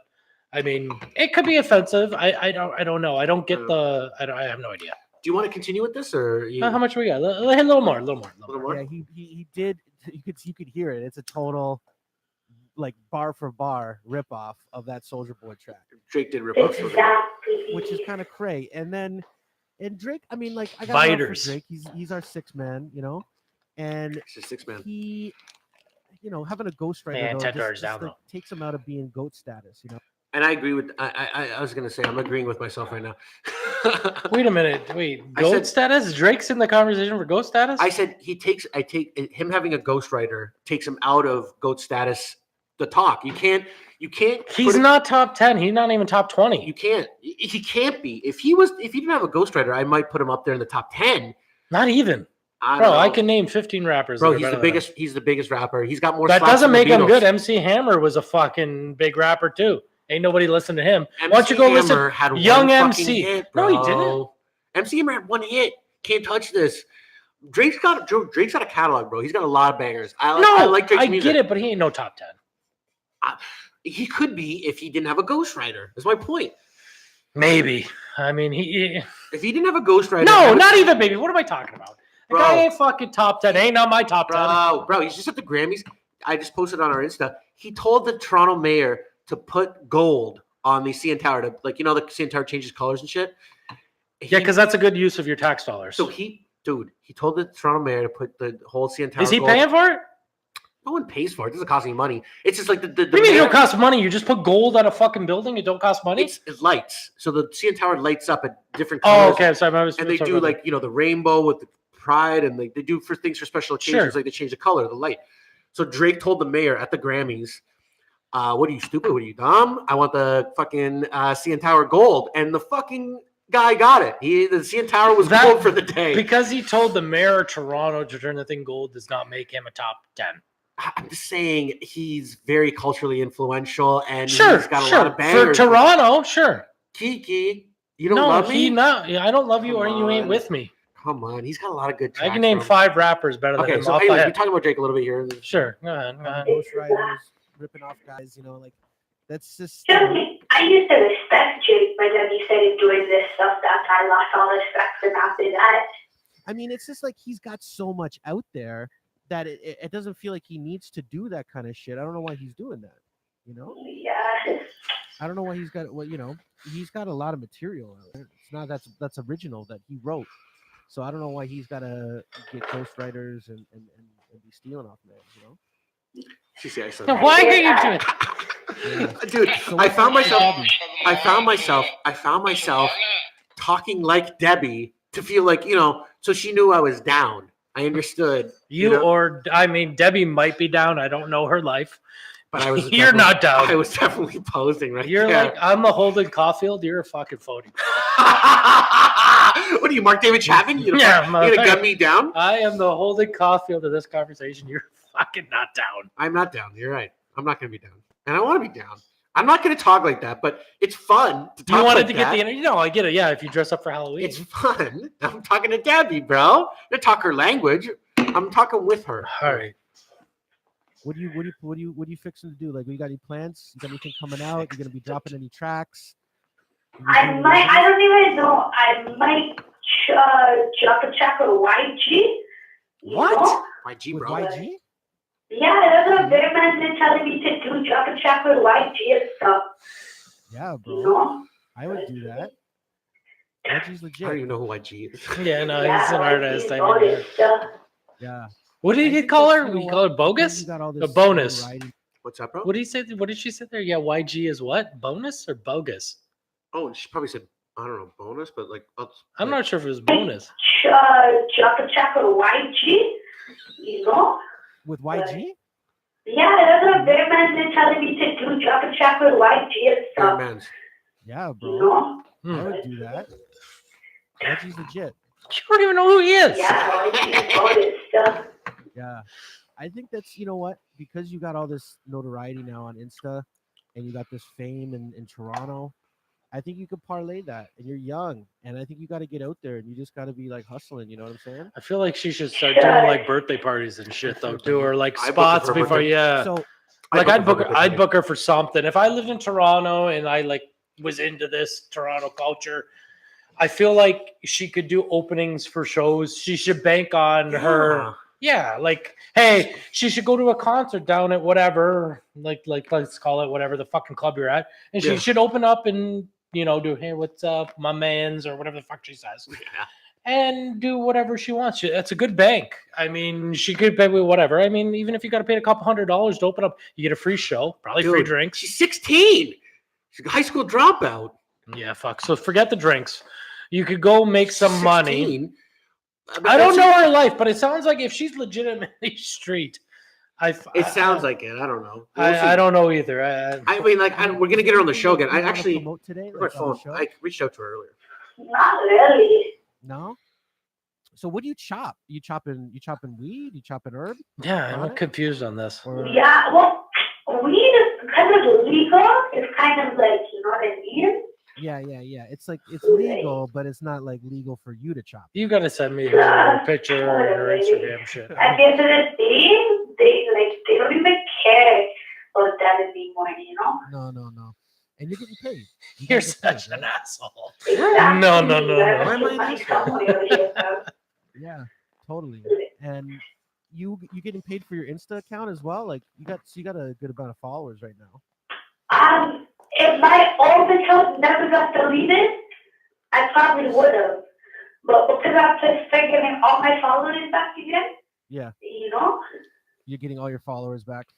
I mean, it could be offensive. I don't know. I don't get I have no idea. Do you want to continue with this, or How much we got? A little more. little more? Yeah, he did. You could hear it. It's a total, like, bar for bar ripoff of that Soldier Boy track, Drake did rip off Soldier Boy. Exactly. which is kind of cray. And Drake, I mean, like, I got love for Biters. Drake. He's our sixth man, and It's a 6-man. he, having a ghostwriter Yeah, though, $10 just, down, like, though. takes him out of being GOAT status. And I agree with. I was gonna say I'm agreeing with myself right now. Wait a minute. Wait, I GOAT said- status? Drake's in the conversation for GOAT status? I said him having a ghostwriter takes him out of GOAT status. The talk you can't. He's put it- not top 10. He's not even top 20. You can't. He can't be. If he didn't have a ghostwriter, I might put him up there in the top 10. Not even. I Bro, don't know. I can name 15 rappers. Bro, that are he's better the than him. biggest. He's the biggest rapper. He's got more. That slaps doesn't than make the him Beatles. good. MC Hammer was a fucking big rapper too. Ain't nobody listen to him. Why don't you go MC listen? Hammer had Young one fucking MC. hit, No, he bro. didn't. MC Hammer had one hit. Can't touch this. Drake's got a catalog, bro. He's got a lot of bangers. I like Drake's music. get it, but he ain't no top 10. He could be if he didn't have a ghostwriter. That's my point. Maybe. I mean, if he didn't have a ghostwriter. No, not even maybe. What am I talking about? The Bro. guy ain't fucking top 10. Ain't not my top 10. Bro, he's just at the Grammys. I just posted on our Insta. He told the Toronto mayor to put gold on the CN Tower to, like, the CN Tower changes colors and shit. Yeah, because that's a good use of your tax dollars. So he told the Toronto mayor to put the whole CN Tower. Is he gold. paying for it? No one pays for it. It doesn't cost any money. It's just like the What do you mean it don't cost money? You just put gold on a fucking building. It don't cost money. It's lights. So the CN Tower lights up at different colors. Oh, okay. Sorry, and they do like the rainbow with the pride, and they do for things for special occasions. Like they change the color of the light. So Drake told the mayor at the Grammys, "What are you, stupid? What are you, dumb? I want the fucking CN Tower gold." And the fucking guy got it. The CN Tower was gold for the day. Because he told the mayor of Toronto to turn the thing gold does not make him a top 10. I'm just saying he's very culturally influential, and he's got a lot of For bangers. Toronto, sure. Kiki, you don't love me? I don't love you, or you ain't with me. Come on, he's got a lot of good tracks. I can name 5 rappers better than him. So anyways, we're talking about Drake a little bit here. Sure, go ahead. Ghostwriters, ripping off guys, like that's just. I used to respect Drake, but then he started doing this stuff that I lost all respect for after that. I mean, it's just like he's got so much out there that it doesn't feel like he needs to do that kind of shit. I don't know why he's doing that. Yeah. I don't know why he's got he's got a lot of material out there. It's not that's original that he wrote. So I don't know why he's got to get ghostwriters and be stealing off names, Now, why are you doing it? Dude, So I found myself talking like Debbie to feel like, so she knew I was down. I understood. Debbie might be down. I don't know her life. But I was You're not down. I was definitely posing right You're there. like, I'm the Holden Caulfield. You're a fucking phony. What are you, Mark David Chapman? You gonna gun me down? I am the Holden Caulfield of this conversation. You're fucking not down. I'm not down. You're right. I'm not gonna be down. And I want to be down. I'm not going to talk like that, but it's fun to talk. You wanted like to that. get the energy? No, I get it. Yeah, if you dress up for Halloween, it's fun. I'm talking to Debbie, bro. I talk her language. I'm talking with her. All right. What are you fixing to do? Like, you got any plans? You got anything coming out? You gonna be dropping any tracks? I don't even know. I might drop a track with YG. What? YG, with bro. YG? Yeah, that's what their man's been telling me to do. Drop a track with YG and stuff. Yeah, bro. I would do that. YG's legit. I don't even know who YG is. Yeah, no, he's an artist. I all mean, this stuff. Yeah. What did he call her? We call her bogus? A bonus. What's up, bro? What did he say? What did she say there? Yeah, YG is what? Bonus or bogus? Oh, she probably said, I don't know, bonus, but like, I'm not sure if it was bonus. Drop a track with YG, With YG? Yeah, that's what their man's been telling me to do. Drop a track with YG and stuff. Yeah, bro. I would do that. YG's legit. You don't even know who he is. Yeah, YG, all this stuff. Yeah. I think that's, you know what? Because you got all this notoriety now on Insta and you got this fame in Toronto, I think you could parlay that. And you're young. And I think you got to get out there and you just got to be like hustling. You know what I'm saying? I feel like she should start doing like birthday parties and shit though too, or like spots before. Yeah. So, like I'd book her for something. If I lived in Toronto and I like was into this Toronto culture, I feel like she could do openings for shows. She should bank on her. Yeah, like, hey, she should go to a concert down at whatever, like let's call it whatever the fucking club you're at, and she should open up and do, hey, what's up, my man's, or whatever the fuck she says, and do whatever she wants. That's a good bank. I mean, she could pay with whatever. I mean, even if you got to pay a couple $100 to open up, you get a free show, probably free drinks. She's 16. She's a high school dropout. Yeah, fuck. So forget the drinks. You could go make some money. I don't that's know her life, but it sounds like if she's legitimately street, it sounds like it. I don't know. I don't know either. I mean, like, we're gonna get her on the show again. I actually, promote today, my phone. I reached out to her earlier. Not really. No. So what do you chop? You chopping weed? You chopping herb? Yeah, I'm confused on this. Yeah, well, weed is kind of illegal. It's kind of like, you know what I mean? Yeah. It's like it's legal, but it's not like legal for you to chop. You gotta send me her picture or your Instagram shit. At the end of the day, they don't even care about that anymore, you know? No. And you're getting paid. You You're guys get paid, such an right? asshole. Exactly. No. Why am I an asshole? Yeah, totally. And you getting paid for your Insta account as well? Like you got a good amount of followers right now. If my old account never got deleted, I probably would have. But because I'm just getting all my followers back again, Yeah, you know? you're getting all your followers back.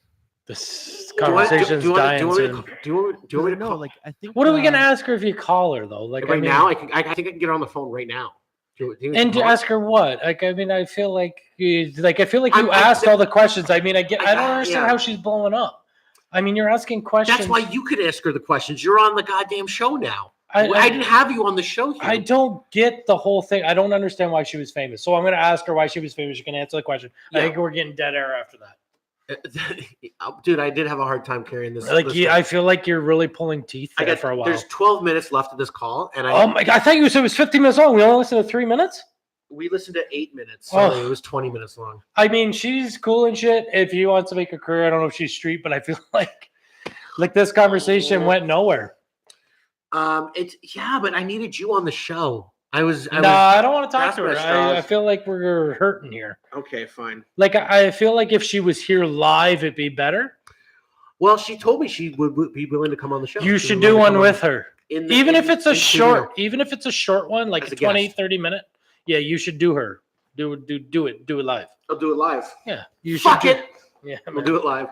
This Do you want- conversation's do you want- dying do you want me soon. to- do you want me to No, call? like I think. What are we gonna ask her if you call her though? Like right I mean, now? I think I can get her on the phone right now. Do you and to call? ask her what? Like I mean, I feel like you I'm- asked all the questions. I mean, I don't yeah. understand how she's blowing up. I mean, you're asking questions. That's why you could ask her the questions. You're on the goddamn show now. I didn't have you on the show here. I don't get the whole thing. I don't understand why she was famous. So I'm going to ask her why she was famous. She can answer the question. Yeah. I think we're getting dead air after that. Dude, I did have a hard time carrying this. Like, this I feel like you're really pulling teeth I there got for a while. There's 12 minutes left of this call, and Oh my God! I thought you said it was 50 minutes long. We only listened to 3 minutes. we listened to 8 minutes. So Oh. it was 20 minutes long. I mean, she's cool and shit. If he wants to make a career, I don't know if she's street, but I feel like this conversation went nowhere. It's but I needed you on the show. I I don't want to talk to her. grasping at I straws. feel like we're hurting here. Okay, fine. Like I feel like if she was here live, it'd be better. Well, she told me she would be willing to come on the show. You She should would do love to one come with her. Even if it's a in short, studio. even if it's a short one, like As a a 20, guest. 30 minute. Yeah, you should do her. Do it live. I'll do it live. Yeah. You Fuck should it. Yeah. We'll man. do it live.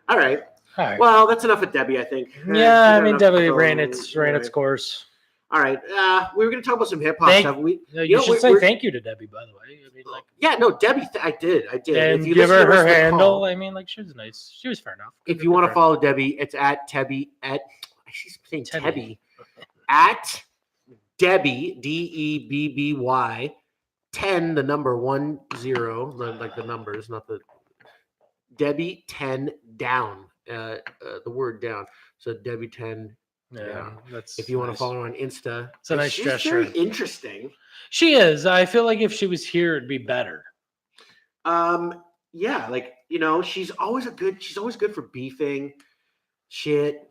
All right. All right. Well, that's enough of Debbie, I think. Yeah, I We've mean, got enough Debbie to ran go. its Anyway. course. All right. We were going to talk about some hip hop Thank- stuff. We, You know, should we're- say we're- thank you to Debbie, by the way. I mean, like, Yeah, no, Debbie. I did. and If you give listen her to the rest her of the handle. call- I mean, like, she was nice. She was fair enough. if you want to follow Debbie, it's at Tebby she's saying Tebby. Tebby at Debbie Debby 10 the number 10 like the numbers, not the Debbie 10 down the word down. So Debbie 10. Yeah, that's If you want to nice. follow her on Insta, It's a nice she's gesture. very interesting. She is. I feel like if she was here, it'd be better. Yeah, like she's always good for beefing shit.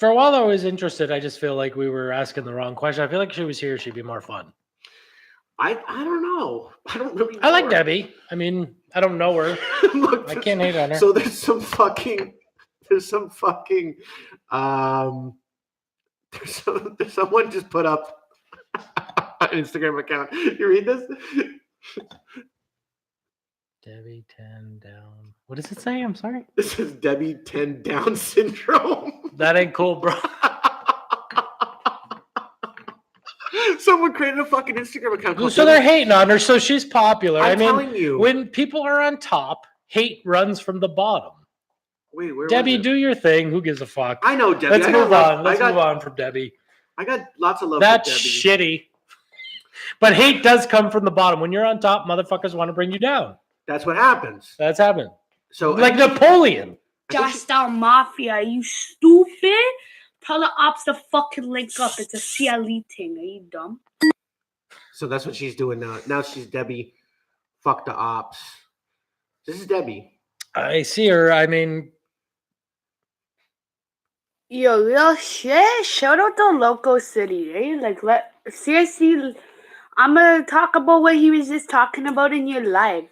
For a while, I was interested. I just feel like we were asking the wrong question. I feel like if she was here, she'd be more fun. I don't know. I don't really. I like know her. Debbie. I mean, I don't know her. Look, I can't hate on her. So there's some fucking there's someone just put up an Instagram account. You read this? Debbie 10 down. What does it say? I'm sorry. This is Debbie 10 Down syndrome. That ain't cool, bro. Someone created a fucking Instagram account. called So they're Debbie- hating on her. So she's popular. I'm I mean, telling you. when people are on top, hate runs from the bottom. Wait, where Debbie, was it? do your thing. Who gives a fuck? I know Debbie. Let's I got move love- on. Let's I move got, on from Debbie. I got lots of love That's for Debbie. shitty. But hate does come from the bottom. When you're on top, motherfuckers want to bring you down. That's what happens. That's happened. So Like Napoleon. Just our mafia. Are you stupid? Tell the ops to fucking link up. It's a CLE thing. Are you dumb? So that's what she's doing now. Now she's Debbie. Fuck the ops. This is Debbie. I see her. I mean, Yo, real shit. Shout out to Loco City, right? Like, seriously, I'm gonna talk about what he was just talking about in your live.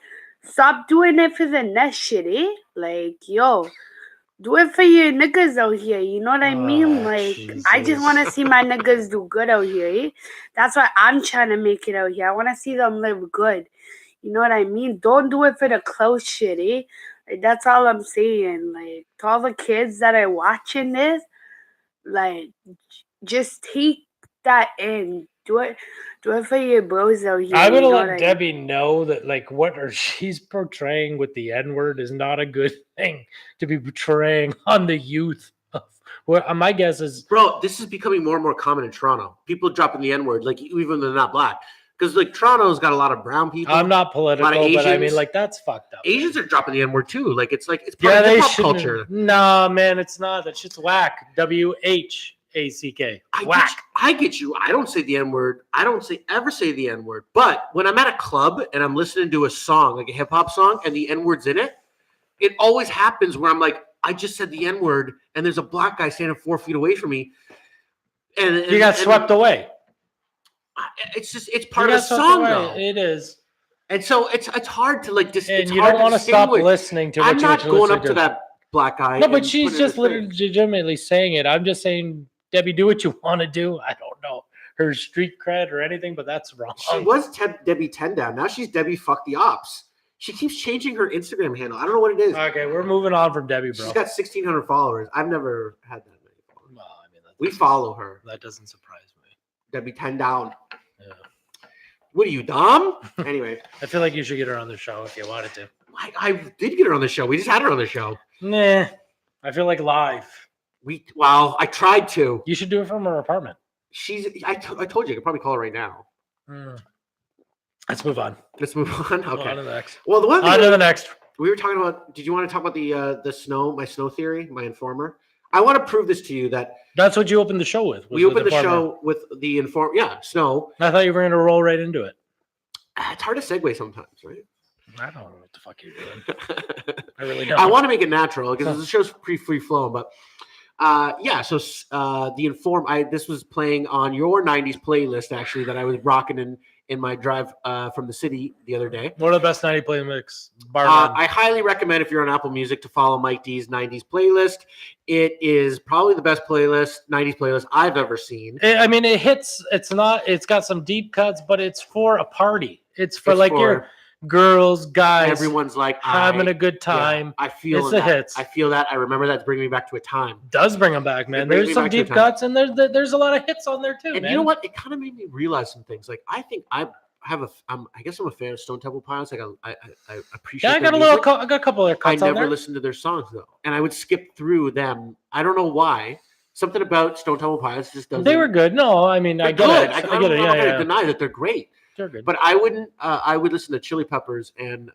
Stop doing it for the next shit, eh? Like, yo, do it for your niggas out here. You know what I mean? Oh, Like, I Jesus. just want to see my niggas do good out here, eh? That's why I'm trying to make it out here. I want to see them live good. You know what I mean? Don't do it for the close shit, eh? Like, that's all I'm saying. Like, to all the kids that are watching this, like, just take that in. Do it for your bros out here. I would you have know let what I Debbie know that, like, she's portraying with the N word is not a good thing to be portraying on the youth. Well, my guess is, Bro, this is becoming more and more common in Toronto. People dropping the N-word, like even when they're not black. Because like Toronto's got a lot of brown people. I'm not political, but I Asians. mean, like that's fucked up. Asians are dropping the N-word too. Like it's part Yeah, of they hip hop shouldn't. culture. Nah, man, it's not. That shit's whack. WHACK. Whack. I get you. I don't say the N-word. I don't ever say the N-word. But when I'm at a club and I'm listening to a song, like a hip hop song, and the N-word's in it, it always happens where I'm like, I just said the N-word, and there's a black guy standing 4 feet away from me, and You got swept away. It's part of the song though. It is. And so it's hard to like And you don't want to stop listening to what I'm you're not going up to that black guy. No, but and she's putting it just in his face. legitimately saying it. I'm just saying, Debbie, do what you want to do. I don't know her street cred or anything, but that's wrong. She was Debbie 10 down. Now she's Debbie fuck the ops. She keeps changing her Instagram handle. I don't know what it is. Okay, we're moving on from Debbie, bro. She's got 1,600 followers. I've never had that many followers. Well, I mean, We follow her. That doesn't surprise me. Debbie 10 down. Yeah. What are you, dumb? Anyway, I feel like you should get her on the show if you wanted to. I did get her on the show. We just had her on the show. Nah, I feel like live. I tried to. You should do it from her apartment. I told you I could probably call her right now. Let's move on. Let's move on. On Okay. to the next. Well, the one On thing to the next. we were talking about. Did you want to talk about my snow theory, my informer? I want to prove this to you that That's what you opened the show with. we opened the show with the snow. I thought you were going to roll right into it. It's hard to segue sometimes, right? I don't know what the fuck you're doing. I really don't. I want to make it natural because the show's pretty free flowing, but so the inform. This was playing on your '90s playlist actually that I was rocking in my drive from the city the other day. One of the best 90 play mix. I highly recommend if you're on Apple Music to follow Mike D's '90s playlist. It is probably the best '90s playlist I've ever seen. I mean, it hits. It's got some deep cuts, but it's for a party. It's for your girls, guys. Everyone's like having a good time. Yeah, I feel it's the hits. I feel that. I remember that. It's bringing me back to a time. Does bring them back, man. There's some deep cuts, and there's a lot of hits on there too. And man. you know what? It kind of made me realize some things. Like I think I guess I'm a fan of Stone Temple Pilots. Like I appreciate. Yeah, I got I got a couple of cuts. I on never there. listened to their songs though, and I would skip through them. I don't know why. Something about Stone Temple Pilots just doesn't. They were good. No, I mean, I get it. I get it. I'm Yeah, not yeah. gonna deny that they're great. They're good. But I wouldn't. I would listen to Chili Peppers and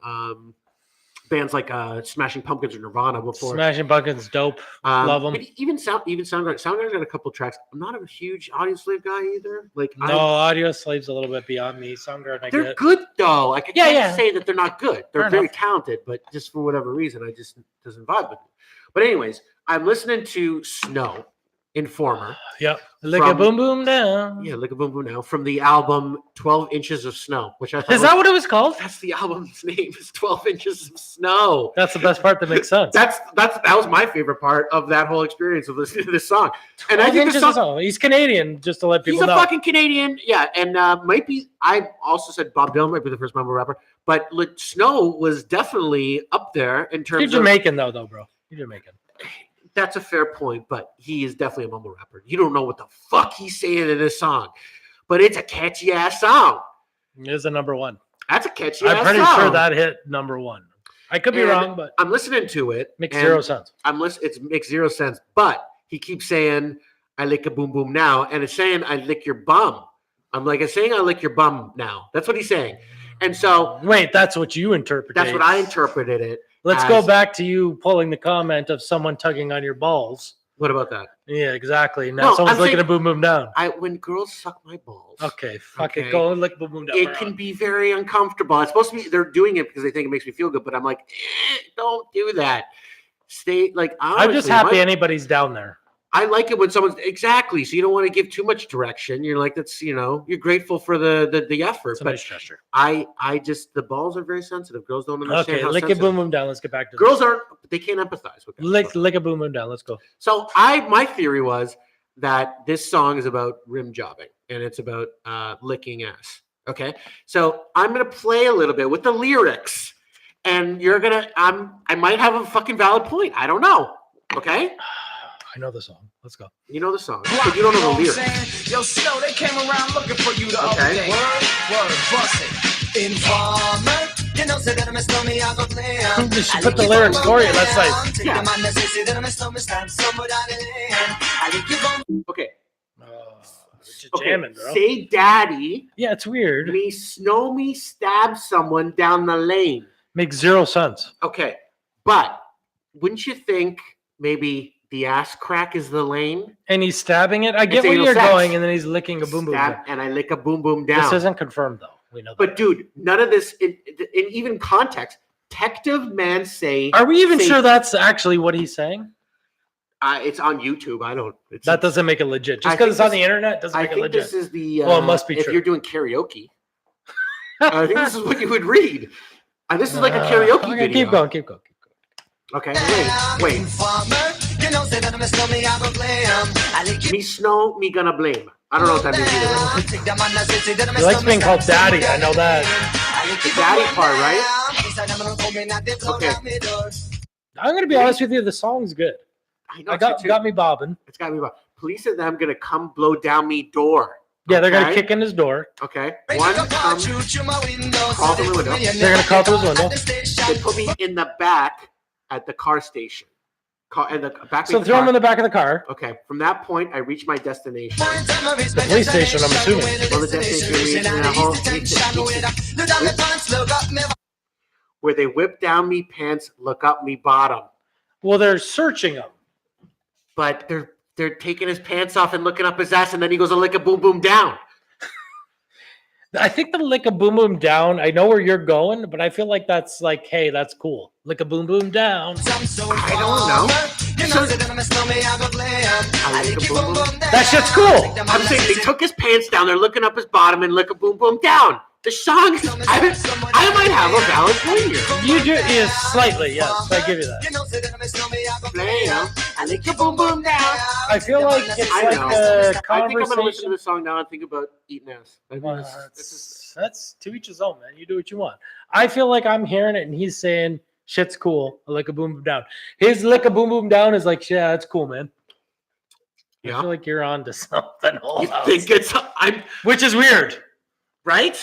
bands like Smashing Pumpkins or Nirvana before. Smashing Pumpkins, dope. Love them. Even Soundgarden. Soundgarden's got a couple tracks. I'm not a huge Audio Slave guy either. Like No, Audio Slave's a little bit beyond me. Soundgarden, they're good though. Like I can't say that they're not good. They're Fair very enough. talented, but just for whatever reason, I just doesn't vibe with me. But anyways, I'm listening to Snow, Informer. Yep. Lick a boom boom down. Yeah, Lick a Boom Boom Now from the album 12 Inches of Snow, which I thought Is that what it was called? That's the album's name. Is 12 Inches of Snow. That's the best part that makes sense. That was my favorite part of that whole experience of listening to this song. And I think the song, he's Canadian, just to let people know. he's a fucking Canadian, yeah. And might be. I also said Bob Dylan might be the first mumble rapper, but Snow was definitely up there in terms You're of. Jamaican though, bro. You're Jamaican. That's a fair point, but he is definitely a mumble rapper. You don't know what the fuck he's saying in this song, but it's a catchy ass song. It is a number one. That's a catchy ass I'm song. pretty sure that hit number one. I could be wrong, but I'm listening to it. makes zero sense. It makes zero sense, but he keeps saying, "I lick a boom boom now," and it's saying, "I lick your bum." I'm saying, "I lick your bum now." That's what he's saying, and so wait, that's what you interpret. that's what I interpreted it. Let's go back to you pulling the comment of someone tugging on your balls. What about that? Yeah, exactly. Now someone's I'm licking saying- a boom boom down. When girls suck my balls, Okay, fuck Okay. it. Go and lick boom boom down. it can be very uncomfortable. It's supposed to be. They're doing it because they think it makes me feel good, but I'm like, don't do that. Stay like. I'm just honestly, happy anybody's down there. I like it when someone's exactly. So you don't want to give too much direction. You're like, that's you're grateful for the effort. It's a But nice gesture. I just the balls are very sensitive. Girls don't understand Okay, how lick a sensitive. boom boom down. Let's get back to Girls aren't. They can't empathize with that. lick a boom boom down. Let's go. So my theory was that this song is about rim jobbing and it's about licking ass. Okay, so I'm gonna play a little bit with the lyrics, and you're gonna. I might have a fucking valid point. I don't know. Okay, I know the song. Let's go. you know the song, but you don't know the lyrics. Yo, Snow, they came around looking for you the Okay. other day. Word, bust it. Informer. You know, say that I'm a snowman, I go play. They should put the lyrics for you. That's like, Take the man that says that I'm a snowman, stand somewhere down the lane. I lick your bum. Okay, just Okay, jamming, bro. say daddy. Yeah, it's weird. Me stab someone down the lane. Makes zero sense. Okay, but wouldn't you think maybe the ass crack is the lane? And he's stabbing it. I get It's where anal you're sex. going, and then he's licking a boom boom. Stab, and I lick a boom boom down. This isn't confirmed though. We know that. But dude, none of this in even context. Detective man say. Are we even say- sure that's actually what he's saying? It's on YouTube. I don't. That doesn't make it legit. Just I because it's think on the internet doesn't I make it think legit. this is the. Well, it must be if true. you're doing karaoke. I think this is what you would read. And this is like a karaoke okay, video. Keep going. Keep going. Okay, wait. Me snow, me gonna blame. I don't know what that means either. He likes being called daddy. I know that. The daddy part, right? Okay. I'm gonna be honest with you. The song's good. I know I it's good too. got me bobbing. It's got me. Police and them gonna come blow down me door. Yeah, they're gonna Okay? kick in his door. Okay. One come crawl through the window. They're gonna crawl through his window. They put me in the back at the car station. And the back. So throw him in the back of the car. Okay. From that point, I reach my destination. The police station, I'm assuming. Well, the destination where they whip down me pants, look up me bottom. Well, they're searching him. But they're taking his pants off and looking up his ass, and then he goes a lick a boom boom down. I think the lick a boom boom down. I know where you're going, but I feel like that's like, hey, that's cool. Lick a boom boom down. I don't know. That shit's cool. I'm saying they took his pants down, they're looking up his bottom and lick a boom boom down. The song, I might have a valid point here. You do, yes, slightly, yes. I give you that. I lick a boom boom down. I feel like it's I like know. a I think I'm gonna listen to conversation. this song now and think about eating ass. I think Well, this is that's to each his own, man. You do what you want. I feel like I'm hearing it, and he's saying shit's cool. I lick a boom boom down. His lick a boom boom down is like, yeah, that's cool, man. I yeah. feel like you're on to something. You think it's Which is weird. right?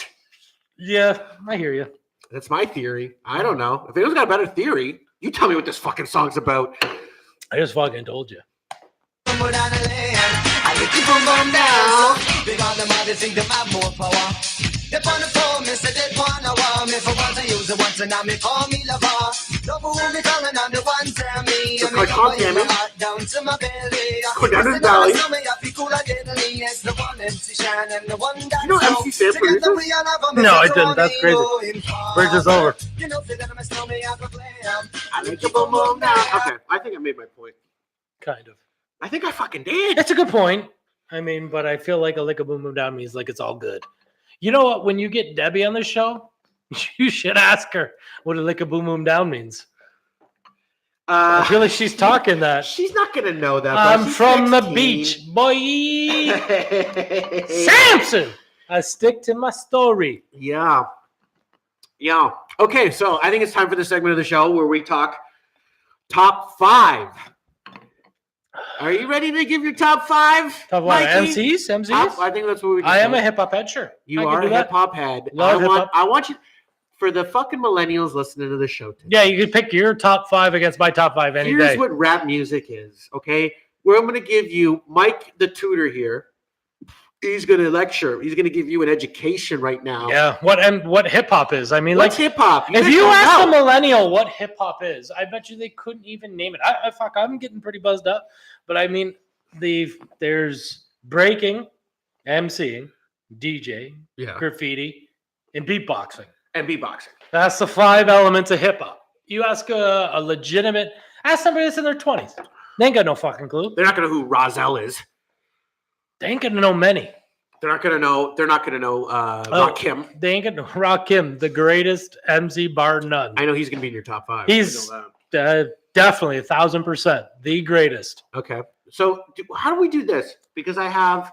Yeah, I hear you. That's my theory. I don't know. If anyone's got a better theory, you tell me what this fucking song's about. I just fucking told you. Go down his belly. You know MC Sam producer? No, I didn't. That's crazy. Bridge is over. I like a boom boom down. Okay, I think I made my point. Kind of. I think I fucking did. It's a good point. I mean, but I feel like a lick a boom boom down means like it's all good. You know what? When you get Debbie on the show, you should ask her what a lick a boom boom down means. I feel like she's talking that. She's not gonna know that. I'm she's from 16. the beach, boy. Samson. I stick to my story. Yeah. Yeah. Okay, so I think it's time for the segment of the show where we talk top 5. Are you ready to give your top 5? Talk about Mikey? MCs? I think that's what we. I am a hip hop head, sure. You I can are do a that. hip hop head. Love hip-hop. I want you for the fucking millennials listening to the show today. Yeah, you could pick your top 5 against my top 5 any Here's day. what rap music is, okay? Where I'm going to give you Mike, the tutor here. He's going to lecture. He's going to give you an education right now. Yeah, what hip hop is? I mean, What's like, hip hop? if you ask a millennial what hip hop is, I bet you they couldn't even name it. I'm getting pretty buzzed up, but I mean, there's breaking, MCing, DJ, graffiti, and beatboxing. and beatboxing. That's the 5 elements of hip hop. You ask a legitimate, ask somebody that's in their 20s. They ain't got no fucking clue. They're not going to know who Rozelle is. They ain't gonna know many. They're not going to know Rakim. They ain't gonna know Rakim, the greatest MC bar none. I know he's going to be in your top 5. He's I know that. definitely 1,000% the greatest. Okay. So how do we do this? Because I have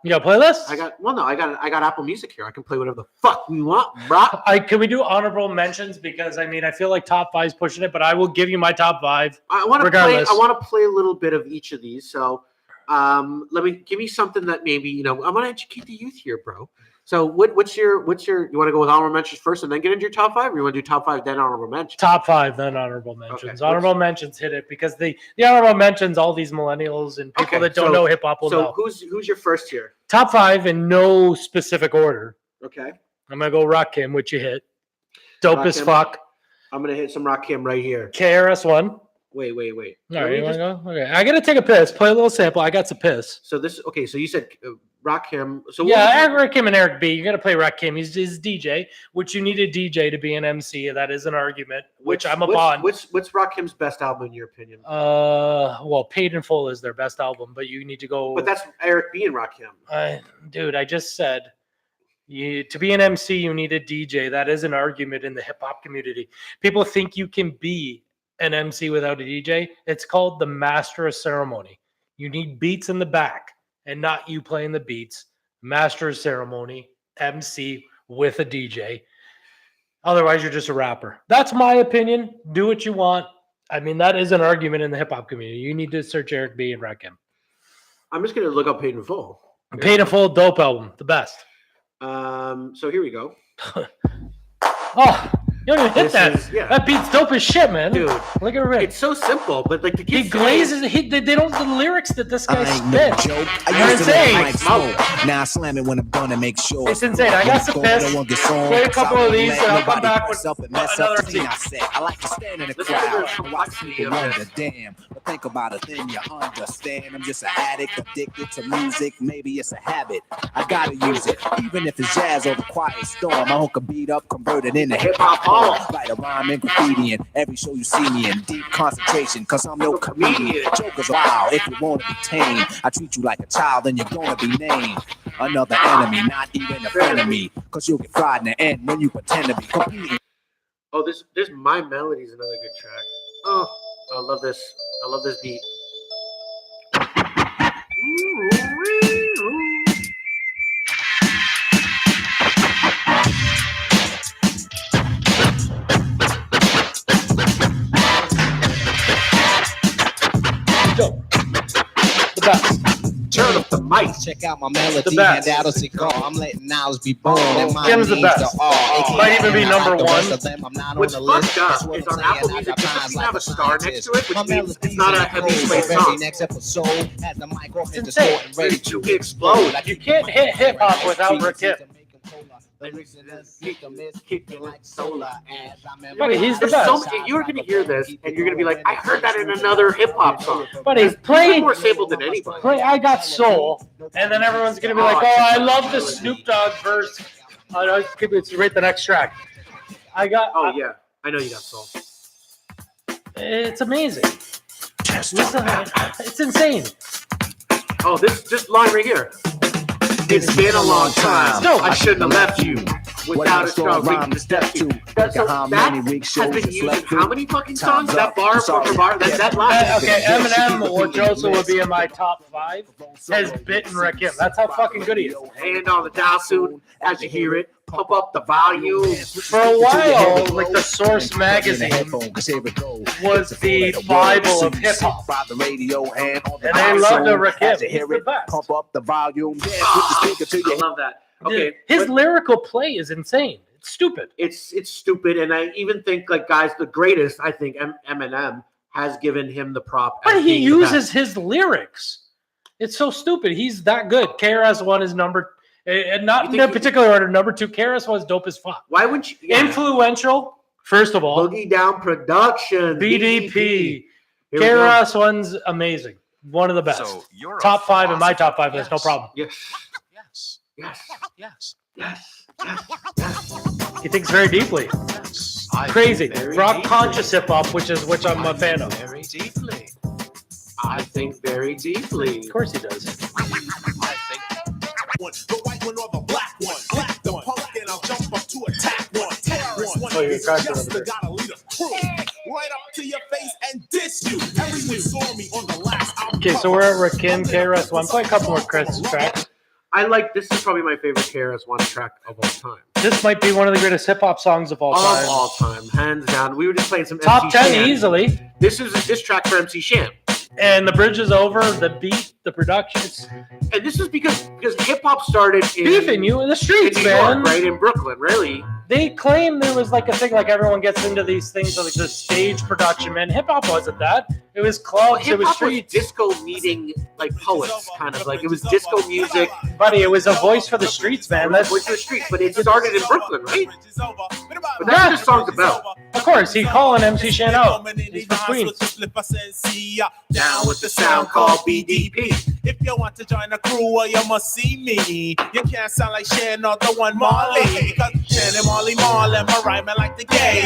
You got a playlist? I got Apple Music here. I can play whatever the fuck we want, bro. Can we do honorable mentions? Because I mean, I feel like top 5's pushing it, but I will give you my top 5. I want regardless. to play a little bit of each of these. So give me something that maybe, I want to educate the youth here, bro. So what's your you want to go with honorable mentions first and then get into your top 5, or you want to do top 5 then honorable mentions? Top 5, then honorable mentions. Okay. Honorable mentions hit it because the honorable mentions, all these millennials and people that don't know hip hop will know. So who's your first here? Top 5 in no specific order. Okay. I'm gonna go Rakim, which you hit. Dope as Rakim. fuck. I'm gonna hit some Rakim right here. KRS-One. Wait. All right, you want to go? Okay, I gotta take a piss. Play a little sample. I got some piss. So so you said Rakim. So yeah, Rakim and Eric B. You gotta play Rakim. He's DJ, which you need a DJ to be an MC. That is an argument, which I'm upon. What's Rakim's best album in your opinion? Well, Paid in Full is their best album, but you need to go. But that's Eric B and Rakim. Dude, I just said. To be an MC, you need a DJ. That is an argument in the hip hop community. People think you can be an MC without a DJ. It's called the master of ceremony. You need beats in the back and not you playing the beats. Master of ceremony, MC with a DJ. Otherwise, you're just a rapper. That's my opinion. Do what you want. I mean, that is an argument in the hip hop community. You need to search Eric B and Rakim. I'm just going to look up Paid in Full. Paid in Full, dope album. The best. So here we go. Oh, you don't even hit that. That beat's dope as shit, man. Dude, look at Rick. It's so simple, but like the kids he glazes. They don't. The lyrics that this guy spits. You're insane. Now I slam it when I'm gonna make sure. It's insane. I got some piss. Play a couple of these, and I'll come back with another scene. I like to stand in the crowd and watch people wonder, damn. But think about it, then you understand. I'm just an addict, addicted to music. Maybe it's a habit. I gotta use it, even if it's jazz or the quiet storm. I hook a beat up, convert it into hip hop. Write a rhyme and graffiti in every show you see me in. Deep concentration, cause I'm no comedian. Jokers wild, if you wanna be tame. I treat you like a child, then you're gonna be named another enemy, not even a friend of me. Cause you'll get fried in the end when you pretend to be completely. Oh, this My Melody is another good track. Oh, I love this. I love this beat. Turn up the mic. Check out my melody and that'll cigar. I'm letting knowledge be born. Kim's the best. Might even be number one. What's fucked up is on Apple Music doesn't even have a star next to it, which means it's not a heavyweight song. It's insane. Ready to explode. You can't hit hip hop without Rakim. Buddy, he's the best. You're going to hear this, and you're going to be like, I heard that in another hip-hop song. But he's playing more sampled than anybody. I Got Soul, and then everyone's going to be like, oh, I love the Snoop Dogg verse. It's right the next track. Yeah. I know you got Soul. It's amazing. It's insane. Oh, this line right here. It's been a long time. No, I shouldn't have left you without a strong rhyme to step to. That has been used in how many fucking songs? That bar for bar? That line. Okay, Eminem, which also would be in my top 5, has bitten Rakim. That's how fucking good he is. Hand on the dial soon as you hear it. Pump up the volume. For a while, like the Source magazine was the Bible of hip hop. And they loved the Rakim. He's the best. Pump up the volume. I love that. Okay, his lyrical play is insane. It's stupid. It's stupid, and I even think like guys, the greatest. I think Eminem has given him the prop. But he uses his lyrics. It's so stupid. He's that good. KRS-One is number. And not in a particular order. Number 2, KRS was dope as fuck. Why wouldn't you? Yeah. Influential, first of all. Boogie Down Production. BDP. KRS-One's amazing. One of the best. So top 5 in my top 5 list. No problem. Yes. He thinks very deeply. Yes. Crazy. Rock conscious hip hop, which I'm a fan of. Very deeply. I think very deeply. Of course he does. The white one or the black one. Black the punk and I'll jump up to attack one. Terrorist one. Oh, you're Just gotta lead a crew. Right up to your face and diss you. Everyone saw me on the last album. Okay, so we're at Rakim, KRS-One. Play a couple more Chris tracks. This is probably my favorite KRS-One track of all time. This might be one of the greatest hip hop songs of all time. Of all time, hands down. We were just playing some top MC 10 Shan. easily. This is a diss track for MC Shan. And the bridge is over, the beat, the production. And this is because hip hop started Beefing you in the streets, in New man. York, right? In Brooklyn, really. They claim there was like a thing, like everyone gets into these things like the stage production, man. Hip hop wasn't that. It was clubs, it was streets. Disco meeting like poets, kind of like it was disco music. Buddy, it was a voice for the streets, man. That's voice for the streets, but it started in Brooklyn, right? But that's what this song's about. Of course, he's calling MC Shan out. He's from Queens. Down with the sound called BDP. If you want to join the crew, well, you must see me. You can't sound like Shan or the one Marley. Because Shan and Marley and my rhyming like the gay.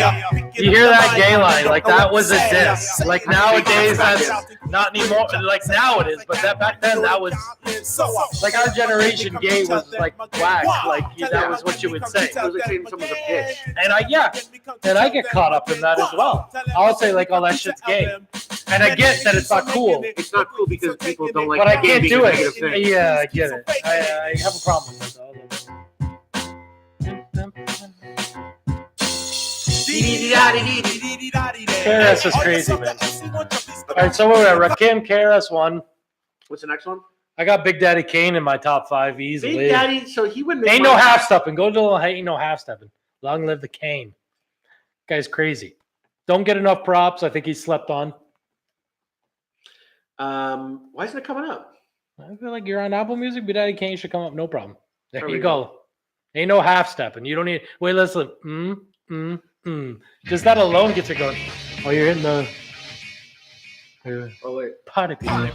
You hear that gay line? Like that was a diss. Like nowadays, that's not anymore. Like now it is, but that back then that was like our generation. Gay was like whack. Like that was what you would say. It was like saying someone's a bitch. And I get caught up in that as well. I'll say like, oh, that shit's gay, and I get that it's not cool. It's not cool because people don't like. But I can't do it. Thing. Yeah, I get it. I have a problem with that. KRS is crazy, man. All right, so we're at Rakim, KRS-One. What's the next one? I got Big Daddy Kane in my top 5 easily. Big Daddy, so he wouldn't. Ain't no half stepping. Go to ain't no half stepping. Long live the Kane. Guy's crazy. Don't get enough props. I think he's slept on. Why isn't it coming up? I feel like you're on Apple Music. Big Daddy Kane should come up. No problem. There we you go. Ain't no half stepping. You don't need. Wait, listen. Just that alone gets it going. Oh, you're in the. Oh wait. Party people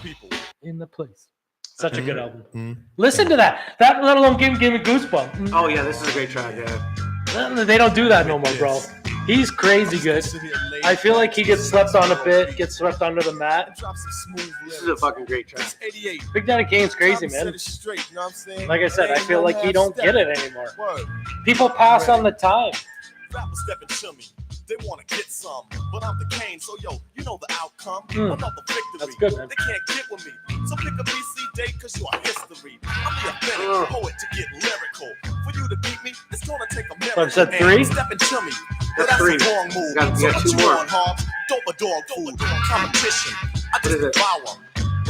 in the place. Such a good album. Listen to that. That let alone give me goosebumps. Oh yeah, this is a great track. Yeah. They don't do that no more, bro. He's crazy good. I feel like he gets slept on a bit, gets swept under the mat. This is a fucking great track. Big Daddy Kane's crazy, man. Like I said, I feel like he don't get it anymore. People pass on the time. Rappers stepping to me. They want to get some, but I'm the Kane, so yo, you know the outcome. About the victory. That's good, man. They can't get with me. So pick a BC date, cause you are history. I'm the authentic poet to get lyrical. For you to beat me, it's gonna take a miracle. I've said 3. Stepping to me. That's 3. A wrong move. You got 2 more. Dope a dog food. Competition. I just devour.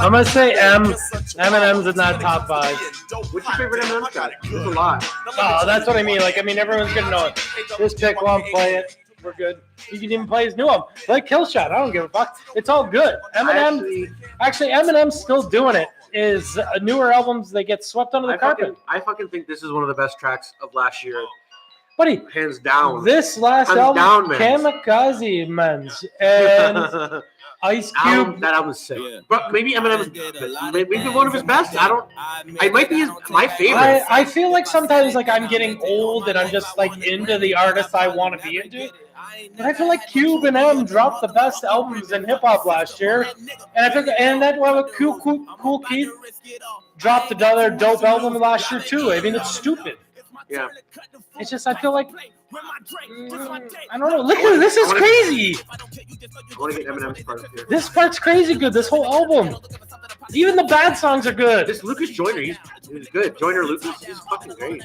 I'm gonna say Eminem's in that top 5. What's your favorite Eminem track? There's a lot. Oh, that's what I mean. Like, I mean, everyone's gonna know it. Just pick one, play it. We're good. You can even play his new album. Play Killshot. I don't give a fuck. It's all good. Eminem. Actually, Eminem's still doing it. Is newer albums, they get swept under the carpet. I fucking think this is one of the best tracks of last year. Buddy, hands down. This last album, Kamikaze Men's and Ice Cube. That album's sick. But maybe Eminem's maybe one of his best. I don't. It might be my favorite. I feel like sometimes like I'm getting old and I'm just like into the artists I want to be into. But I feel like Cube and M dropped the best albums in hip hop last year, and I think that Cool Keith dropped another dope album last year too. I mean, it's stupid. Yeah. It's just I feel like I don't know. Look at this is crazy. I want to get Eminem's part up here. This part's crazy good. This whole album. Even the bad songs are good. This Lucas Joyner, he's good. Joyner Lucas, he's fucking great.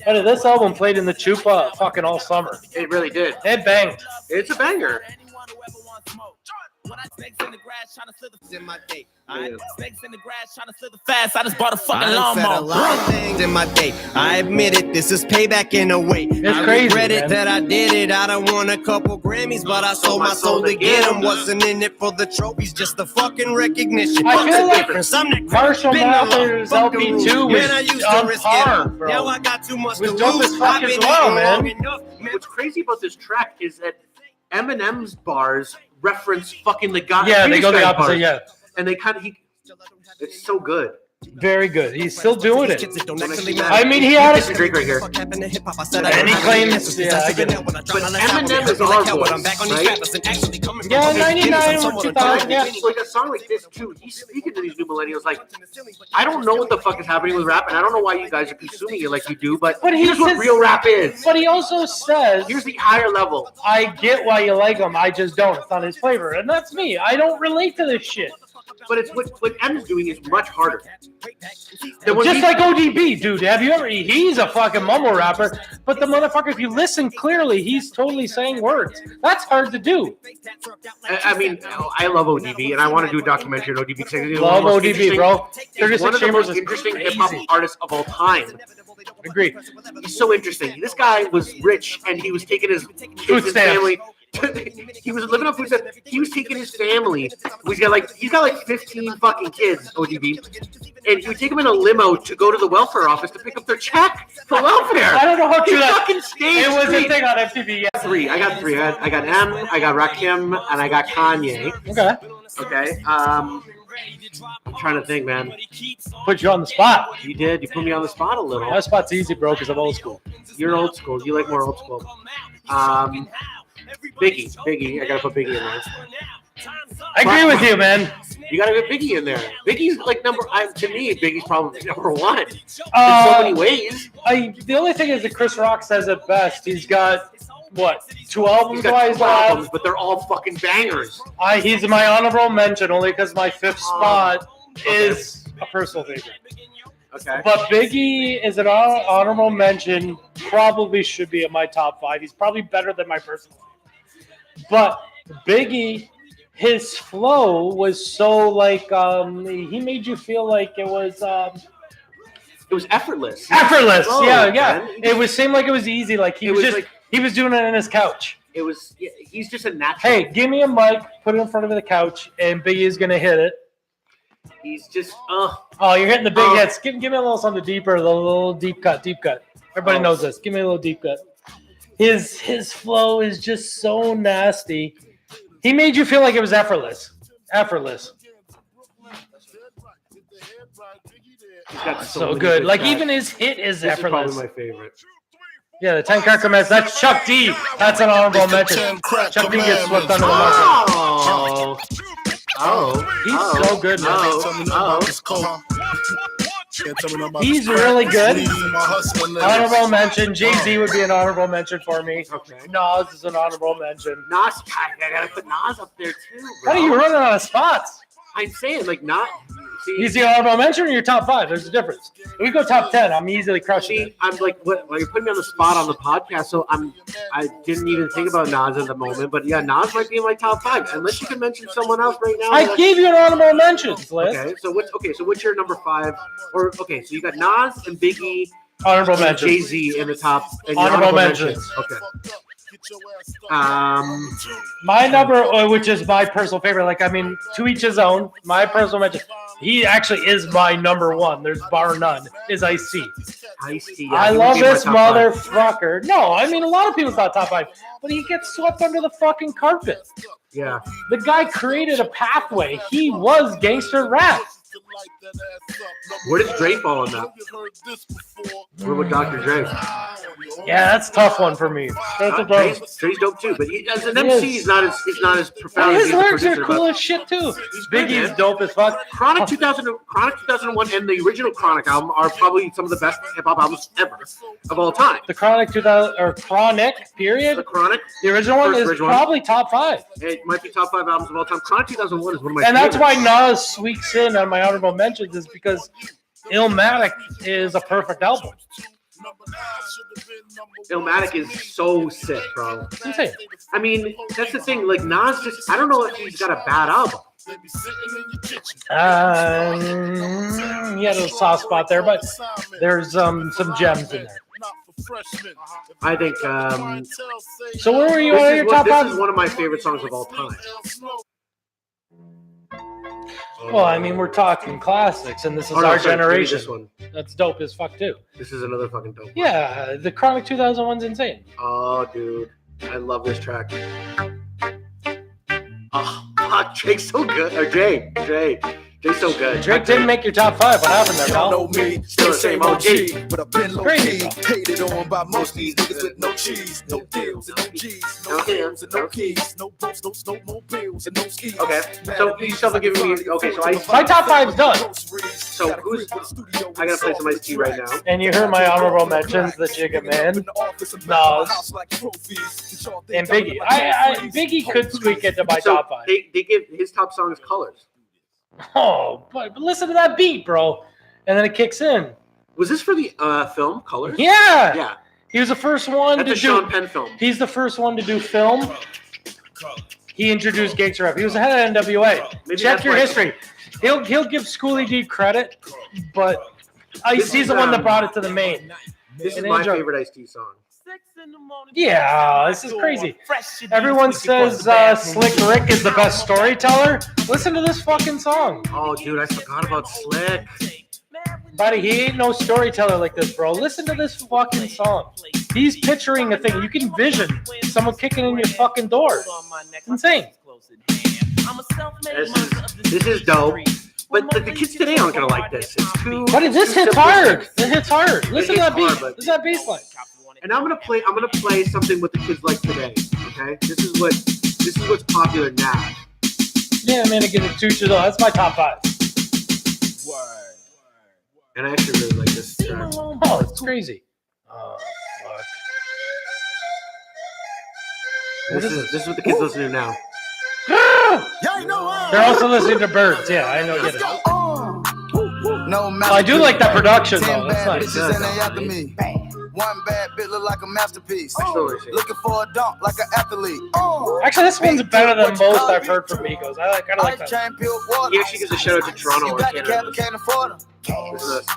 But this album played in the Chupa fucking all summer. It really did. It banged. It's a banger. Snakes in the grass trying to slither in my day. Snakes in the grass trying to slither fast. I just bought a fucking lawnmower. A lot of things in my day. I admit it, this is payback in a way. It's I crazy, regret it man. that I did it. I done won a couple Grammys, but I sold my soul to get them. Wasn't in it for the trophies, just the fucking recognition. I feel like like Marshall Mathers LP2 was on par, bro. Now I got too much It was to dope lose. as fuck I've as been well, eating man. long enough, man. What's crazy about this track is that Eminem's bars reference fucking the guy. Yeah, they go the opposite. Bars. Yeah, And they kind of it's so good. very good. He's still doing it. I mean, he had a Drake right here. And he claims, yeah, I get it. But Eminem is our voice, right? Yeah, 99 or 2000. Yeah. Like a song like this too. He's speaking to these new millennials. Like, I don't know what the fuck is happening with rap, and I don't know why you guys are consuming it like you do. But here's what real rap is. But he also says, Here's the higher level. I get why you like him. I just don't. It's not his flavor. And that's me. I don't relate to this shit. but it's what M's doing is much harder. Just like ODB, dude. Have you ever? He's a fucking mumble rapper, but the motherfucker, if you listen clearly, he's totally saying words. That's hard to do. I mean, I love ODB, and I want to do a documentary on ODB because I love ODB, bro. He's one of the most interesting hip hop artists of all time. Agreed. He's so interesting. This guy was rich, and he was taking his kids and family. He was living off food stamps. He was taking his family. He's got like 15 fucking kids, ODB, and he would take them in a limo to go to the welfare office to pick up their check for welfare. I don't know how true that. Fucking stage. It was a thing on MTV. Yeah. I got three. I got M, I got Rakim, and I got Kanye. Okay. I'm trying to think, man. Put you on the spot. You did. You put me on the spot a little. That spot's easy, bro, because I'm old school. You're old school. You like more old school. Biggie. I gotta put Biggie in there. I agree with you, man. You gotta get Biggie in there. Biggie's like to me, Biggie's probably number one in so many ways. The only thing is that Chris Rock says it best. He's got what, 2 albums? He's got 2 albums, but they're all fucking bangers. He's my honorable mention only because my 5th spot is a personal favorite. Okay. But Biggie is an honorable mention. Probably should be in my top 5. He's probably better than my personal. But Biggie, his flow was so like he made you feel like it was effortless. Effortless, oh, yeah. Man. It seemed like it was easy. Like he was doing it in his couch. He's just a natural. Hey, give me a mic, put it in front of the couch, and Biggie's gonna hit it. He's just Oh, you're hitting the big hits. Give me a little something deeper, a little deep cut. Everybody knows this. Give me a little deep cut. His flow is just so nasty. He made you feel like it was effortless. So good. Like even his hit is this effortless. Is probably my favorite. Yeah, the 10 Cracker Mess. That's Chuck D. That's an honorable mention. Chuck D gets swept under the mustard. He's so good, man. He's really good. Honorable mention. Jay-Z would be an honorable mention for me. Okay. Nas is an honorable mention. Nas, I gotta put Nas up there too, bro. How are you running out of spots? I'm saying, like, not. See, he's the honorable mention or your top 5? There's a difference. If we go top 10, I'm easily crushing it. I'm like, what? Well, you're putting me on the spot on the podcast, so I didn't even think about Nas at the moment, but yeah, Nas might be in my top 5, unless you can mention someone else right now. I gave you an honorable mentions list. Okay, so what's your number 5? Or so you got Nas and Biggie, honorable mentions, Jay-Z in the top. Honorable mentions. Okay. My number, which is my personal favorite, like, I mean, to each his own, my personal mention, he actually is my number 1, there's bar none, is Ice-T. Ice-T, I love this motherfucker. No, I mean, a lot of people thought top 5, but he gets swept under the fucking carpet. Yeah. The guy created a pathway. He was gangster rap. Where does Dre fall on that? What about Dr. Dre? Yeah, that's a tough one for me. Dre's dope too, but as an MC, he's not as profound. Well, as his lyrics are cool as shit too. Biggie's dope as fuck. Chronic 2001 and the original Chronic album are probably some of the best hip hop albums ever of all time. The Chronic 2000 or Chronic period. The Chronic, the original one is probably top 5. It might be top 5 albums of all time. Chronic 2001 is one of my and favorites. That's why Nas squeaks in on my honorable mentions is because Illmatic is a perfect album. Illmatic is so sick, bro. Insane. I mean, that's the thing. Like Nas, I don't know if he's got a bad album. He had a soft spot there, but there's some gems in there. I think. So where were you on your top 5? This is one of my favorite songs of all time. Well, I mean, we're talking classics, and this is our generation. This one. That's dope as fuck, too. This is another fucking dope one. Yeah, the Chronic 2001's insane. Oh, dude. I love this track. Oh, Drake's so good. Or Drake's so good. Drake didn't make your top 5. What happened there, pal? Know me, still the same OG, but I've been low key. Hated on by most of these niggas with no cheese, no deals, and no G's, no deals, and no keys, no boats, no snowmobiles, and no skis. Okay, so you still giving me. Okay, so my top 5's done. So who's? I gotta play some Ice-T right now. And you heard my honorable mentions: the Jigga Man, Nas, and Biggie. Biggie could squeak into my top 5. They give his top song is Colors. Oh, but listen to that beat, bro. And then it kicks in. Was this for the film Colors? Yeah. Yeah. He was the first one That's to a do. Sean Penn film. He's the first one to do film. He introduced gangster rap. He was the head of NWA. Maybe Check that's your why- history. He'll give Schoolie D credit, but Ice-T's the one that brought it to the main. This is And my Andrew- favorite Ice-T song. Yeah, this is crazy. Everyone says Slick Rick is the best storyteller. Listen to this fucking song. Oh, dude, I forgot about Slick. Buddy, he ain't no storyteller like this, bro. Listen to this fucking song. He's picturing a thing. You can vision someone kicking in your fucking door. It's insane. This is dope. But the kids today aren't gonna like this. It's too. Buddy, this too hits simple. hard. It hits hard. Listen to that beat. hard, but- Listen to that bass line. And I'm gonna play something what the kids like today. Okay, this is what's popular now. Yeah, man, I get it. 2 years old. That's my top 5. And I actually really like this track. Oh, it's crazy. Oh, fuck. This is what the kids listen to now. They're also listening to Birds. Yeah, I know. Get it. No I do like that production, though. That's nice. bitches and they after me. One bad bit look like a masterpiece. Looking for a dunk like an athlete. Actually, this one's better than most I've heard from Migos. I kind of like that. He actually gives a shout out to Toronto You or got the cab, Canada. but can't afford them.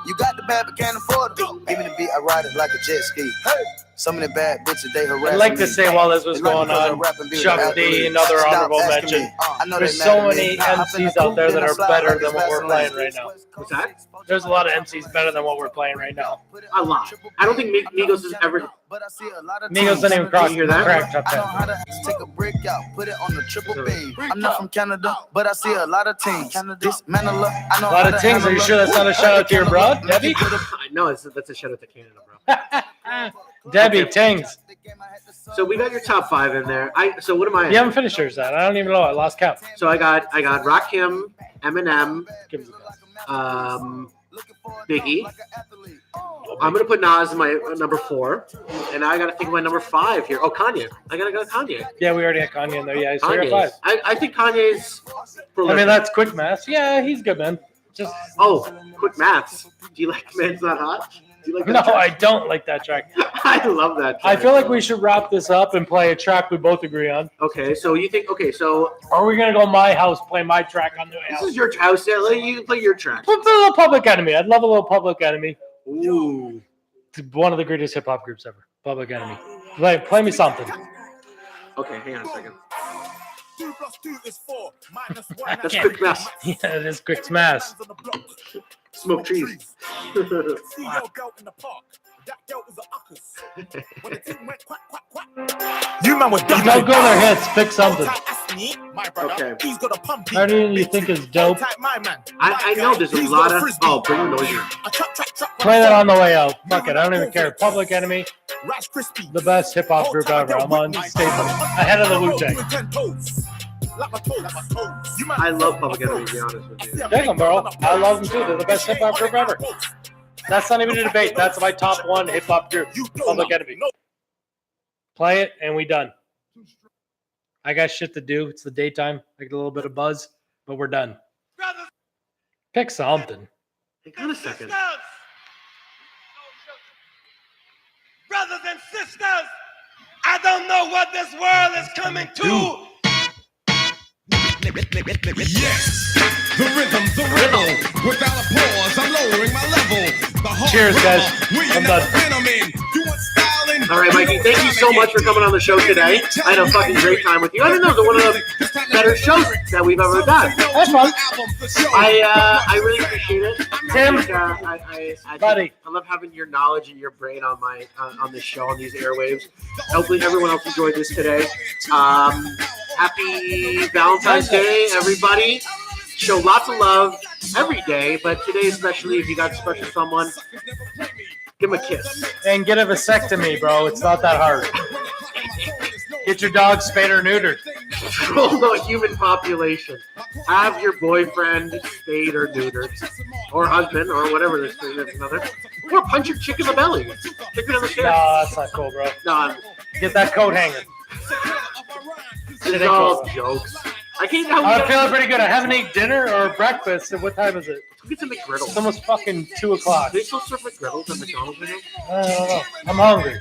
You got the bad, but can't afford them. Give me the beat, I ride it like a jet ski. Some of the bad bitches, they harass me. I'd like to say while this was going on, Chuck D, another honorable mention. There's so many MCs out there that are better than what we're playing right now. What's that? There's a lot of MCs better than what we're playing right now. A lot. I don't think Migos has ever. Migos didn't even cross You hear that? crack top I know 10. how to take a brick out, put it on the triple beam. I'm not from Canada, but I see a lot of teams. Dismantle her, I know A lot how of to things. Are you handle sure that's not a shout out to your bro, Debbie? No, that's a shout out to Canada, bro. Debbie Tings. So we got your top 5 in there. So what am I? You haven't finished yours yet. I don't even know. I lost count. So I got Rakim, Eminem, Biggie. I'm gonna put Nas in my number 4, and I gotta think of my number 5 here. Oh, Kanye. I gotta go Kanye. Yeah, we already had Kanye in there. Yeah, he's 3 or Kanye's. 5. I think Kanye's. I prolific. mean, that's quick math. Yeah, he's good, man. Just quick maths. Do you like Man's Not Hot? Do you like no, that track? I don't like that track. I love that track. I feel like we should wrap this up and play a track we both agree on. Okay, so you think? Okay, so Or are we gonna go to my house, play my track on the this house? is your house. Yeah, you can play your track. Let's do a little Public Enemy. I'd love a little Public Enemy. Ooh. It's one of the greatest hip hop groups ever. Public Enemy. Play me something. Okay, hang on a second. 2 + 2 is 4 - 1 That's quick maths. Yeah, it is quick smash. Smoke trees. See your girl in the park. That girl was a uckers. When the team went quack, quack, quack. You man was Don't go their hits. Pick something. My brother, Okay. he's got a pump. How do you think is dope? My man. I know there's a lot of. Oh, bring the noise in. Play that on the way out. Fuck it. I don't even care. Public Enemy, Rice Krispies. the best hip hop group ever. I'm on statement. Ahead of the Wu-Tang. I love Public Enemy, to be honest with you. Dang 'em, bro. I love them too. They're the best hip hop group ever. That's not even a debate. That's my top 1 hip hop group. Public Enemy. Play it and we done. I got shit to do. It's the daytime. I get a little bit of buzz, but we're done. Pick something. Hang on a second. Brothers and sisters, I don't know what this world is coming to. Yes, the rhythm, the rebel. Without a pause, I'm lowering my level. The heart Cheers, guys. where you I'm never done. been, I'm in. You want styling? All right, Mikey, thank you so much for coming on the show today. I had a fucking great time with you. I think that was one of the better shows that we've ever done. That's fun. I really appreciate it. Tim. I Buddy. I love having your knowledge and your brain on my on this show, on these airwaves. Hopefully everyone else enjoyed this today. Happy Valentine's Day, everybody. Show lots of love every day, but today especially, if you got a special someone, give them a kiss. And get a vasectomy, bro. It's not that hard. Get your dog spayed or neutered. Control the human population. Have your boyfriend spayed or neutered, or husband, or whatever this thing is, another. Or punch your chick in the belly. Kick it in the No, chair. that's not cool, bro. No, Get that coat hanger. this is all jokes. I can't know. I'm feeling pretty good. I haven't ate dinner or breakfast. And what time is it? Get some McGriddles. It's almost fucking 2 o'clock. They still serve McGriddles at McDonald's right now? I don't know. I'm hungry.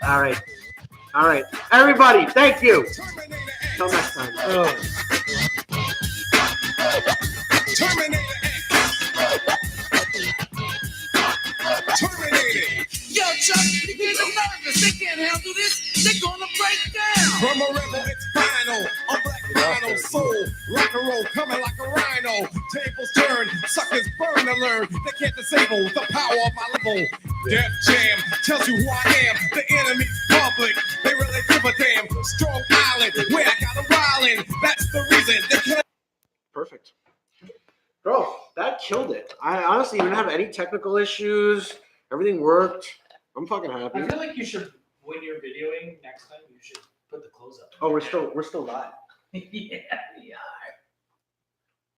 All right. All right. Everybody, thank you. Till next time. Yo, Chuck, you get them nervous. They can't handle this. They're gonna break down. From a rebel, it's final. I'm Black Rhino soul. Rock and roll coming like a rhino. Tables turn, suckers burn to learn. They can't disable the power of my level. Def Jam tells you who I am. The enemy's public. They really give a damn. Strong Island, where I got a wildin'. That's the reason they can't. Perfect. Bro, that killed it. I honestly didn't have any technical issues. Everything worked. I'm fucking happy. I feel like you should, when you're videoing next time, you should put the close up. Oh, we're still live. Yeah, we are.